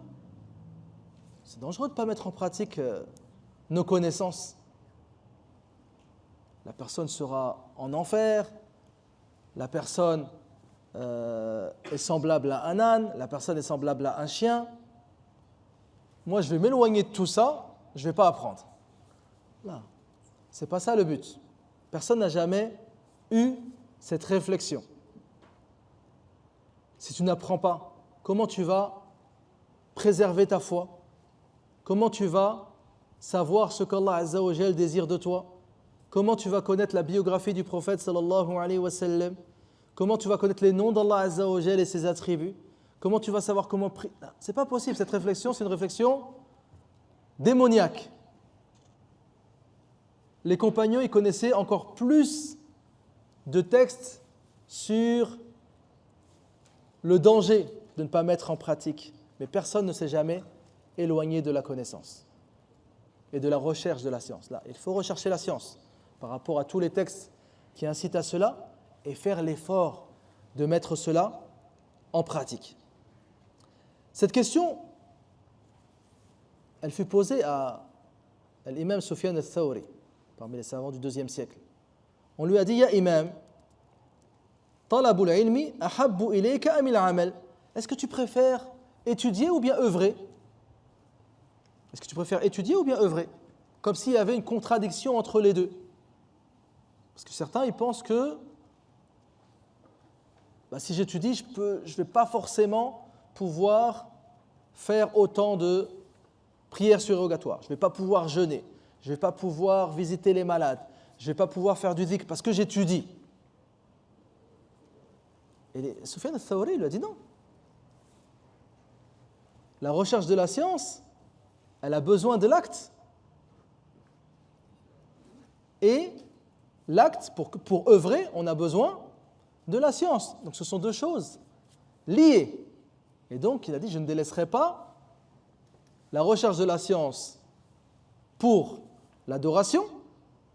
C'est dangereux de ne pas mettre en pratique nos connaissances. La personne sera en enfer, la personne est semblable à un âne, la personne est semblable à un chien. Moi, je vais m'éloigner de tout ça, je ne vais pas apprendre. Là, ce n'est pas ça le but. Personne n'a jamais eu cette réflexion. Si tu n'apprends pas, comment tu vas préserver ta foi? Comment tu vas savoir ce qu'Allah Azza wa Jal désire de toi? Comment tu vas connaître la biographie du prophète sallallahu alayhi wa sallam? Comment tu vas connaître les noms d'Allah Azza wa Jal et ses attributs? Comment tu vas savoir comment prier? C'est pas possible, cette réflexion, c'est une réflexion démoniaque. Les compagnons, ils connaissaient encore plus de textes sur le danger de ne pas mettre en pratique. Mais personne ne s'est jamais éloigné de la connaissance et de la recherche de la science. Là, il faut rechercher la science par rapport à tous les textes qui incitent à cela et faire l'effort de mettre cela en pratique. Cette question elle fut posée à l'imam Sufyan al-Thawri, parmi les savants du IIe siècle. On lui a dit, Ya imam, talabul ilmi ahabbu ilayka amil amal. Est-ce que tu préfères étudier ou bien œuvrer? Est-ce que tu préfères étudier ou bien œuvrer? Comme s'il y avait une contradiction entre les deux. Parce que certains, ils pensent que si j'étudie, je ne vais pas forcément pouvoir faire autant de prières surrogatoires. Je ne vais pas pouvoir jeûner. Je ne vais pas pouvoir visiter les malades. Je ne vais pas pouvoir faire du dhikr parce que j'étudie. Et Sufyan al-Thawri lui a dit non. La recherche de la science, elle a besoin de l'acte. Et l'acte, pour œuvrer, on a besoin de la science. Donc ce sont deux choses liées. Et donc il a dit, je ne délaisserai pas la recherche de la science pour l'adoration,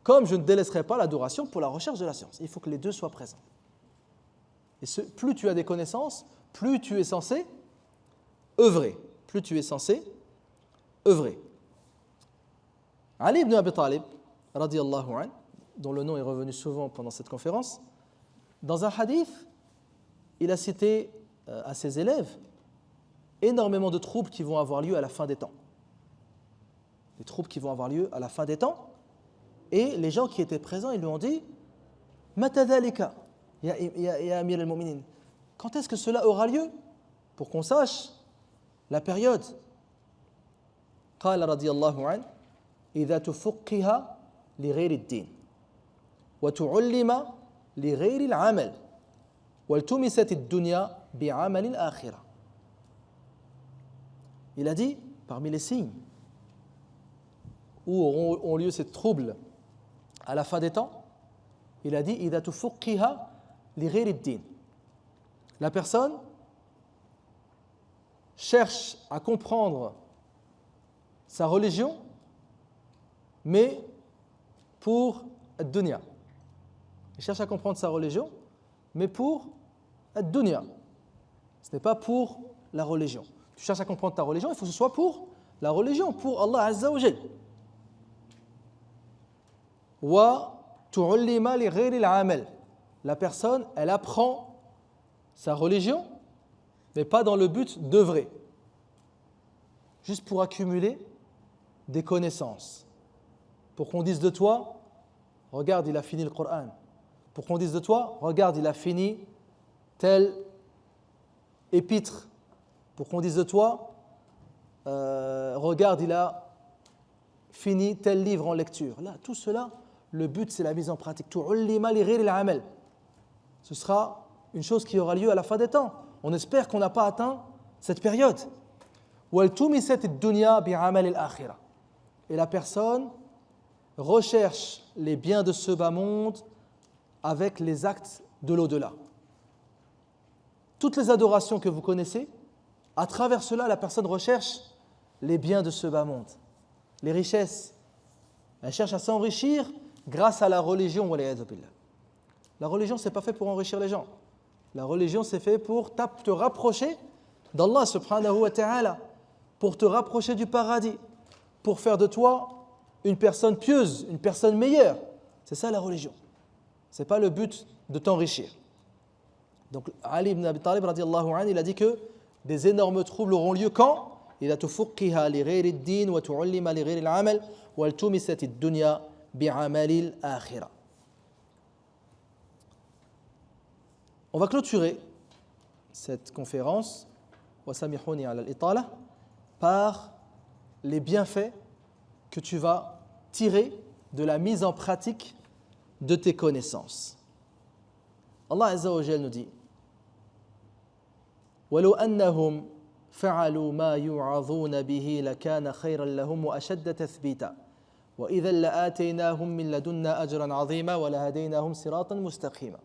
comme je ne délaisserai pas l'adoration pour la recherche de la science. Il faut que les deux soient présents. Et plus tu as des connaissances, plus tu es censé œuvrer. Plus tu es censé œuvrer. Ali ibn Abi Talib, radiyallahu anhu, dont le nom est revenu souvent pendant cette conférence, dans un hadith, il a cité à ses élèves énormément de troubles qui vont avoir lieu à la fin des temps. Des troubles qui vont avoir lieu à la fin des temps. Et les gens qui étaient présents, ils lui ont dit « Mata dhalika, ya amir al-mu'minin » Quand est-ce que cela aura lieu? Pour qu'on sache la période. قال رضي الله عنه إذا تفقه لغير الدين وتعلم لغير العمل والتمست الدنيا بعمل الآخرة. Il a dit, parmi les signes où auront lieu ces troubles à la fin des temps, il a dit إذا تفقه لغير الدين. La personne cherche à comprendre sa religion, mais pour ad-dunya. Il cherche à comprendre sa religion, mais pour ad-dunya. Ce n'est pas pour la religion. Tu cherches à comprendre ta religion, il faut que ce soit pour la religion, pour Allah Azza wa Jal. Wa tu'allima li ghayri al-amal. La personne, elle apprend sa religion, mais pas dans le but d'œuvrer. Juste pour accumuler des connaissances. Pour qu'on dise de toi, regarde, il a fini le Coran. Pour qu'on dise de toi, regarde, il a fini tel épître. Pour qu'on dise de toi, regarde, il a fini tel livre en lecture. Là, tout cela, le but, c'est la mise en pratique. Tu'allima li ghayri al-amal. Ce sera une chose qui aura lieu à la fin des temps. On espère qu'on n'a pas atteint cette période. Et la personne recherche les biens de ce bas monde avec les actes de l'au-delà. Toutes les adorations que vous connaissez, à travers cela, la personne recherche les biens de ce bas monde, les richesses. Elle cherche à s'enrichir grâce à la religion. La religion, ce n'est pas fait pour enrichir les gens. La religion, c'est fait pour te rapprocher d'Allah subhanahu wa ta'ala, pour te rapprocher du paradis, pour faire de toi une personne pieuse, une personne meilleure. C'est ça la religion. Ce n'est pas le but de t'enrichir. Donc Ali ibn Abi Talib radiyallahu anhu, il a dit que des énormes troubles auront lieu quand إذا تفقه لغير الدين وتعلم لغير العمل والتمست الدنيا بعمل الآخرة. On va clôturer cette conférence وسامحوني على الإطالة par les bienfaits que tu vas tirer de la mise en pratique de tes connaissances. Allah Azza wa Jalla nous dit ولو أنهم فعلوا ما يوعظون به لكان خيرا لهم وأشد تثبيتا وإذا لآتيناهم من لدنا أجرا عظيما ولهديناهم صراطا مستقيما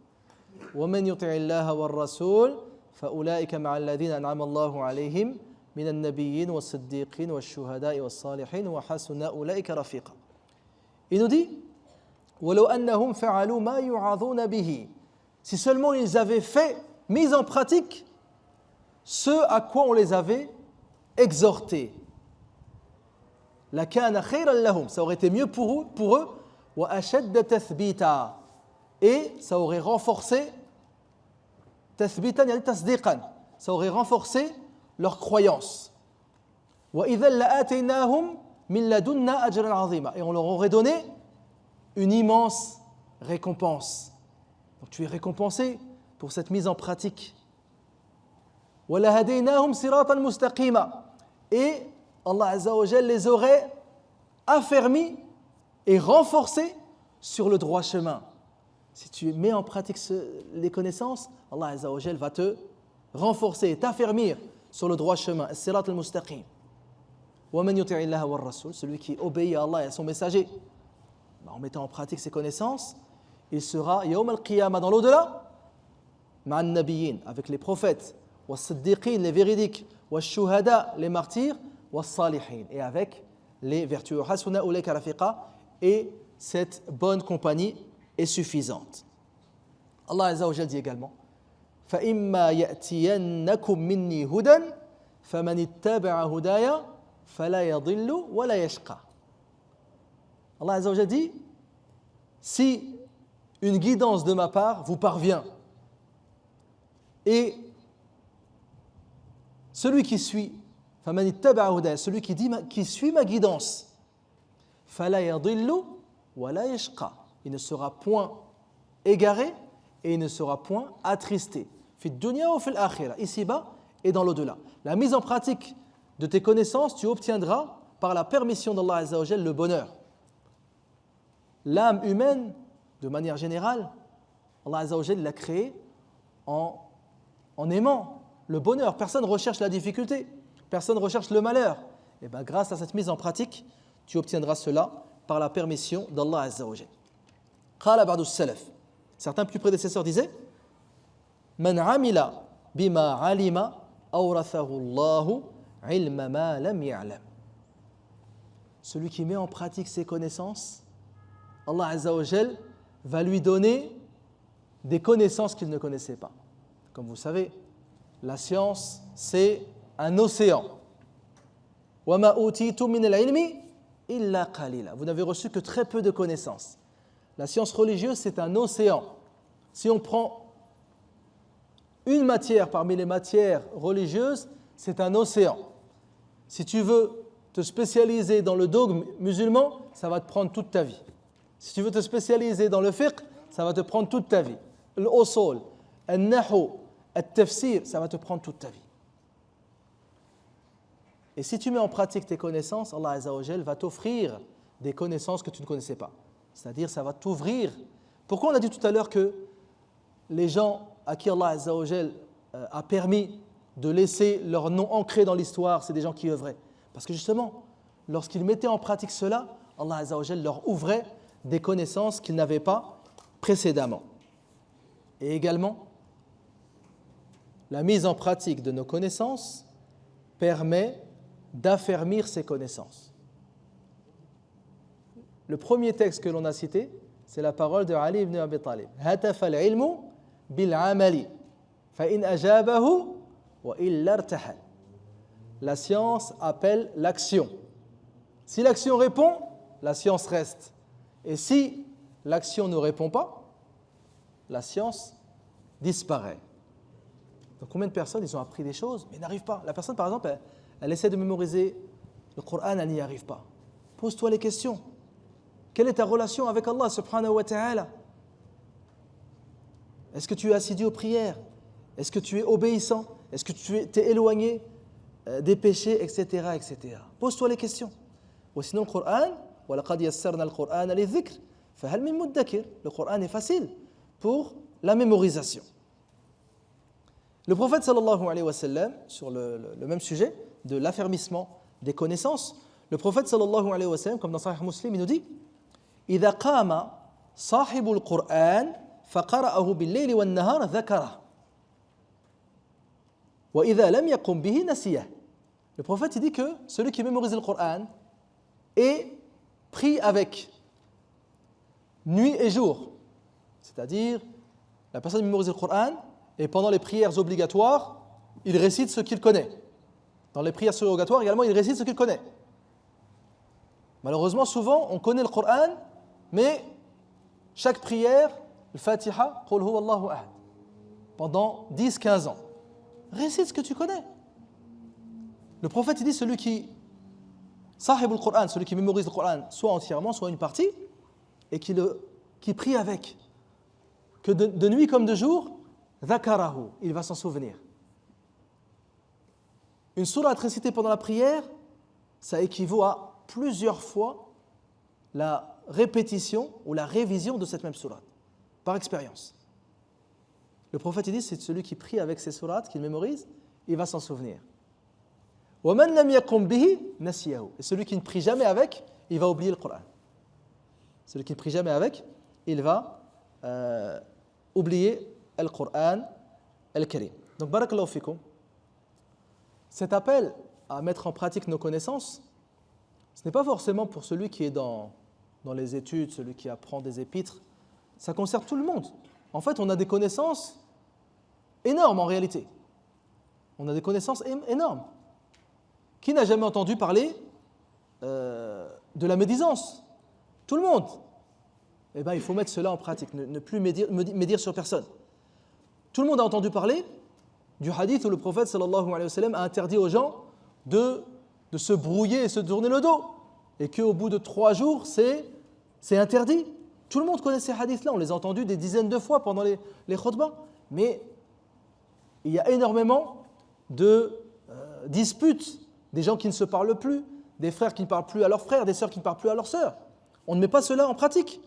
ومن يطع الله والرسول فأولئك مع الذين أنعم الله عليهم من النبيين والصديقين والشهداء والصالحين وحسن أولئك رفيقا. Il nous dit ولو أنهم فعلوا ما يوعظون به. Si seulement ils avaient mis en pratique ce à quoi on les avait exhortés. لَكَانَ خَيْرًا لَهُمْ. Ça aurait été mieux pour eux. وَأَشَدَّ تَثْبِيتًا. Et ça aurait renforcé تثبيتا يعني تصديقا. Ça aurait renforcé leur croyance. وَإِذًا لَآتَيْنَاهُمْ مِنْ لَدُنَّا أَجْرًا عَظِيمًا. Et on leur aurait donné une immense récompense. Donc tu es récompensé pour cette mise en pratique. وَلَهَدَيْنَاهُمْ صِرَاطًا مُسْتَقِيمًا. Et Allah Azza wa Jal les aurait affermis et renforcés sur le droit chemin. Si tu mets en pratique les connaissances, Allah Azza wa Jal va te renforcer et t'affermir sur le droit chemin. As-sirat al-mustaqim. وَمَنْ يُطِعِ اللَّهَ وَالرَّسُولَ. Celui qui obéit à Allah et à son messager, en mettant en pratique ses connaissances, il sera yawm al-qiyamah, dans l'au-delà, ma'an nabiyyin, avec les prophètes, was-siddiqin, les véridiques, was-shuhada, les martyrs, was-salihin, et avec les vertueux. Hasuna ulayka rafiqa. Et cette bonne compagnie est suffisante. Allah Azza wa Jalla dit également فَإِمَّا يَأْتِيَنَّكُم مِّنِّي هُدًى فَمَنِ اتَّبَعَ هُدَايَ فَلَا يَضِلُّ وَلَا يَشْقَى. Allah Azza wa Jalla dit, si une guidance de ma part vous parvient et celui qui suit فَمَنِ اتَّبَعَ هُدَايَ, celui qui suit ma guidance, فَلَا يَضِلُّ وَلَا يَشْقَى, il ne sera point égaré et il ne sera point attristé. Fi dunya ou fil akhirah, ici-bas et dans l'au-delà. La mise en pratique de tes connaissances, tu obtiendras par la permission d'Allah Azza wa Jal le bonheur. L'âme humaine, de manière générale, Allah Azza wa Jal l'a créée en aimant le bonheur. Personne ne recherche la difficulté, personne ne recherche le malheur. Et bien grâce à cette mise en pratique, tu obtiendras cela par la permission d'Allah Azza wa Jal. Qala ba'du salaf. Certains plus prédécesseurs disaient Man amila bima alima awrathahu Allahu ilma ma lam ya'lam. Celui qui met en pratique ses connaissances, Allah Azza wa Jal va lui donner des connaissances qu'il ne connaissait pas. Comme vous savez, la science, c'est un océan. Wa ma utitu min al-ilmi illa qalila. Vous n'avez reçu que très peu de connaissances. La science religieuse, c'est un océan. Si on prend une matière parmi les matières religieuses, c'est un océan. Si tu veux te spécialiser dans le dogme musulman, ça va te prendre toute ta vie. Si tu veux te spécialiser dans le fiqh, ça va te prendre toute ta vie. L'usul, al-nahu, al-tafsir, ça va te prendre toute ta vie. Et si tu mets en pratique tes connaissances, Allah Azza wa Jal va t'offrir des connaissances que tu ne connaissais pas. C'est-à-dire, ça va t'ouvrir. Pourquoi on a dit tout à l'heure que les gens à qui Allah Azza wa Jal a permis de laisser leur nom ancré dans l'histoire, c'est des gens qui œuvraient? Parce que justement, lorsqu'ils mettaient en pratique cela, Allah Azza wa Jal leur ouvrait des connaissances qu'ils n'avaient pas précédemment. Et également, la mise en pratique de nos connaissances permet d'affermir ces connaissances. Le premier texte que l'on a cité, c'est la parole de Ali ibn Abi Talib. Hatafa al-ilmu bil-amali, fa in ajabahu wa illa irtahal. La science appelle l'action. Si l'action répond, la science reste. Et si l'action ne répond pas, la science disparaît. Donc combien de personnes ils ont appris des choses mais n'arrivent pas? La personne par exemple, elle essaie de mémoriser le Coran, elle n'y arrive pas. Pose-toi les questions. Quelle est ta relation avec Allah subhanahu wa ta'ala? Est-ce que tu es assidu aux prières? Est-ce que tu es obéissant? Est-ce que tu t'es éloigné des péchés, etc., etc. Pose-toi les questions. Ou sinon le Coran, وَلَقَدْ يَسَّرْنَا الْقُرْآنَ لِلذِّكْرِ فَهَلْ مِن مُدَّكِرٍ. Le Coran est facile pour la mémorisation. Le prophète sallallahu alayhi wa sallam, sur le même sujet de l'affermissement des connaissances, le prophète sallallahu alayhi wa sallam, comme dans Sahih Muslim, il nous dit إِذَا قَامَ صَاحِبُ الْقُرْآنِ فَقَرَأَهُ بِاللَّيْلِ وَالنَّهَارِ ذَكَرَهُ وَإِذَا لَمْ يَقُمْ بِهِ نَسِيَهُ. Le prophète il dit que celui qui mémorise le Coran est pris avec nuit et jour. C'est-à-dire, la personne mémorise le Coran et pendant les prières obligatoires, il récite ce qu'il connaît. Dans les prières surrogatoires également, il récite ce qu'il connaît. Malheureusement, souvent, on connaît le Coran, mais chaque prière, le Fatiha, Qul huwa Allahu ahad, pendant 10-15 ans. Récite ce que tu connais. Le prophète, il dit, celui qui sahib al-Qur'an, celui qui mémorise le Coran, soit entièrement, soit une partie, et qui prie avec, que de nuit comme de jour, dhakarahu, il va s'en souvenir. Une sourate récitée pendant la prière, ça équivaut à plusieurs fois la répétition ou la révision de cette même sourate, par expérience. Le prophète il dit, c'est celui qui prie avec ces sourates, qu'il mémorise, il va s'en souvenir. وَمَنْ لَمْ يَقُمْ بِهِ نَسِيَهُ. Et celui qui ne prie jamais avec, il va oublier le Coran. Celui qui ne prie jamais avec, il va oublier le Coran al-Karim. Donc, barakallahu fikum. Cet appel à mettre en pratique nos connaissances, ce n'est pas forcément pour celui qui est dans les études, celui qui apprend des épîtres. Ça concerne tout le monde. En fait, on a des connaissances énormes en réalité. On a des connaissances énormes. Qui n'a jamais entendu parler de la médisance? Tout le monde. Eh bien, il faut mettre cela en pratique, ne plus médire sur personne. Tout le monde a entendu parler du hadith où le prophète sallallahu alayhi wa sallam a interdit aux gens de se brouiller et se tourner le dos. Et qu'au bout de 3 jours, c'est interdit. Tout le monde connaît ces hadiths-là, on les a entendus des dizaines de fois pendant les khutbahs. Mais il y a énormément de disputes, des gens qui ne se parlent plus, des frères qui ne parlent plus à leurs frères, des sœurs qui ne parlent plus à leurs sœurs. On ne met pas cela en pratique.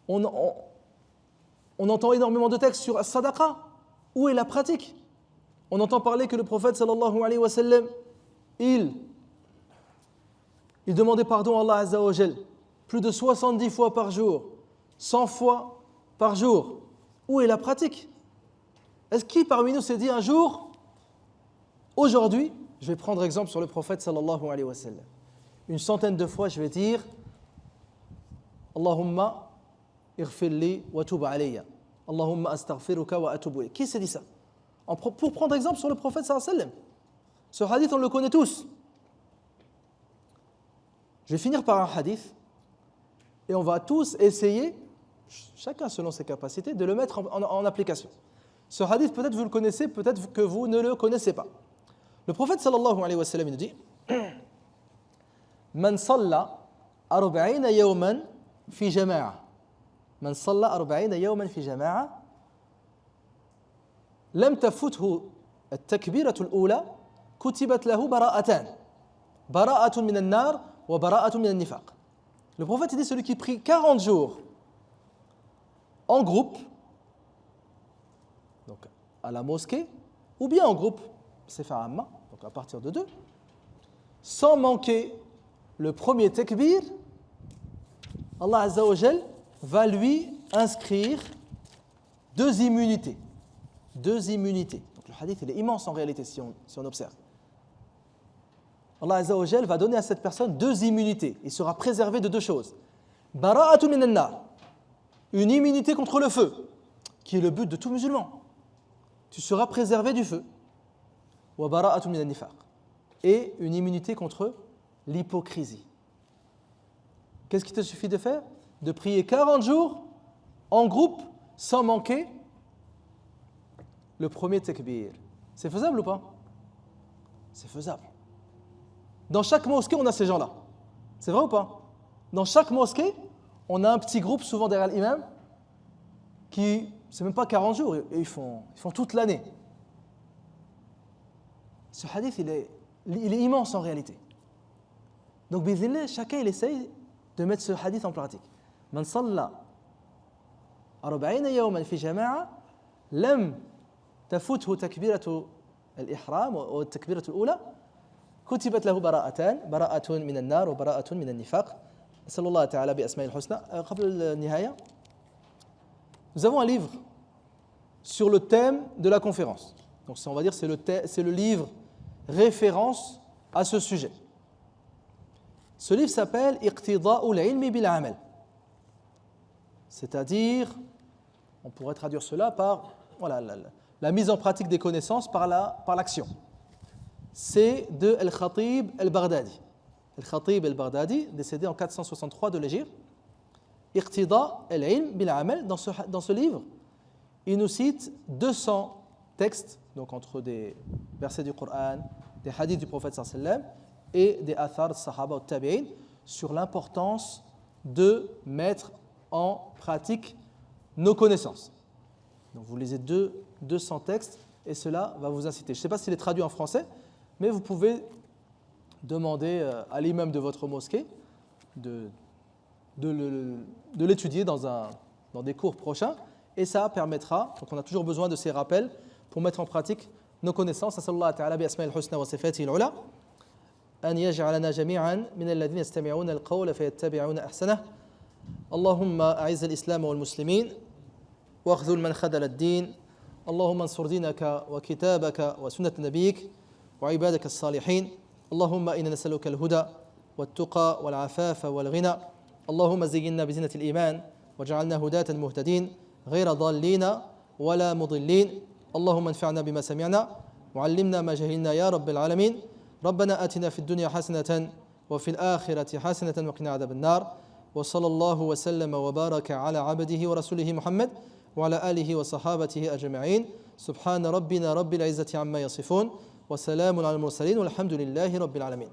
On entend énormément de textes sur as-sadaqa. Où est la pratique? On entend parler que le prophète sallallahu alayhi wa sallam, il demandait pardon à Allah azza wa jal plus de 70 fois par jour, 100 fois par jour. Où est la pratique? Est-ce qui parmi nous s'est dit un jour, aujourd'hui, je vais prendre exemple sur le prophète sallallahu alayhi wa sallam, une centaine de fois je vais dire Allahumma ighfirli wa tub alayya, Allahumma astaghfiruka wa atubu ilayk. Qui s'est dit ça? Pour prendre exemple sur le prophète sallallahu alayhi wa sallam. Ce hadith on le connaît tous. Je vais finir par un hadith et on va tous essayer, chacun selon ses capacités, de le mettre en application. Ce hadith, peut-être vous le connaissez, peut-être que vous ne le connaissez pas. Le prophète sallallahu alayhi wa sallam nous dit Man salla 40 yawman fi jama'a. Man salla 40 yawman fi jama'a lam tafuthu at-takbiratu al-ula kutibat lahu bara'atan. Bara'atun min an-nar wa bara'atun min an-nifaq. Le prophète dit celui qui prie 40 jours en groupe, donc à la mosquée, ou bien en groupe, c'est faire amma, donc à partir de 2, sans manquer le premier takbir, Allah Azza wa Jal va lui inscrire 2 immunités. 2 immunités. Donc le hadith il est immense en réalité si on observe. Allah Azza wa Jal va donner à cette personne 2 immunités. Il sera préservé de 2 choses. Bara'atun minan nar, une immunité contre le feu, qui est le but de tout musulman. Tu seras préservé du feu. Wa bara'atun minan nifaq, et une immunité contre l'hypocrisie. Qu'est-ce qu'il te suffit de faire? De prier 40 jours en groupe sans manquer le premier takbir. C'est faisable ou pas? C'est faisable. Dans chaque mosquée, on a ces gens-là. C'est vrai ou pas? Dans chaque mosquée, on a un petit groupe, souvent derrière l'imam, qui, c'est même pas 40 jours, et ils font toute l'année. Ce hadith, il est immense en réalité. Donc, bismillah, chacun il essaye de mettre ce hadith en pratique. Man salla 40 yawman fi jama'a lam tafuthu takbiratu al-ihram wa takbiratu al-ula kutibat lahu bara'atun min an-nar wa bara'atun min an-nifaq. Sallallahu ta'ala bi asma'il husna. Qabl al-nihaya, nous avons un livre sur le thème de la conférence. Donc on va dire c'est le livre référence à ce sujet. Ce livre s'appelle Iqtida'ul ilmi bil amal. C'est-à-dire, on pourrait traduire cela par la mise en pratique des connaissances par l'action. C'est de Al-Khatib Al-Baghdadi. Al-Khatib al-Baghdadi, décédé en 463 de l'Hégire. Iqtida al-ilm bil-amal, dans ce livre, il nous cite 200 textes, donc entre des versets du Coran, des hadiths du prophète sallallahu alayhi wa sallam et des athars de sahaba ou tabi'in, sur l'importance de mettre en pratique nos connaissances. Donc vous lisez 200 textes et cela va vous inciter. Je ne sais pas s'il est traduit en français, mais vous pouvez demander à l'imam de votre mosquée de l'étudier dans des cours prochains et ça permettra, donc on a toujours besoin de ces rappels pour mettre en pratique nos connaissances. Nasallallahu ta'ala bi asma'il husna wa sifatihi al-ula an yaj'alana jami'an min alladhina yastami'una al-qawla fayattabi'una ahsanah. Allahumma a'izz al-islam wal muslimin واخذل من خذل الدين اللهم انصر دينك وكتابك وسنة نبيك وعبادك الصالحين اللهم إنا نسألك الهدى والتقى والعفاف والغنى اللهم زينا بزينة الإيمان وجعلنا هداة مهتدين غير ضالين ولا مضلين اللهم انفعنا بما سمعنا وعلمنا ما جهلنا يا رب العالمين ربنا آتنا في الدنيا حسنة وفي الآخرة حسنة وقنا عذاب النار وصلى الله وسلم وبارك على عبده ورسوله محمد وعلى آله وصحابته أجمعين سبحان ربنا رب العزة عما يصفون وسلام على المرسلين والحمد لله رب العالمين.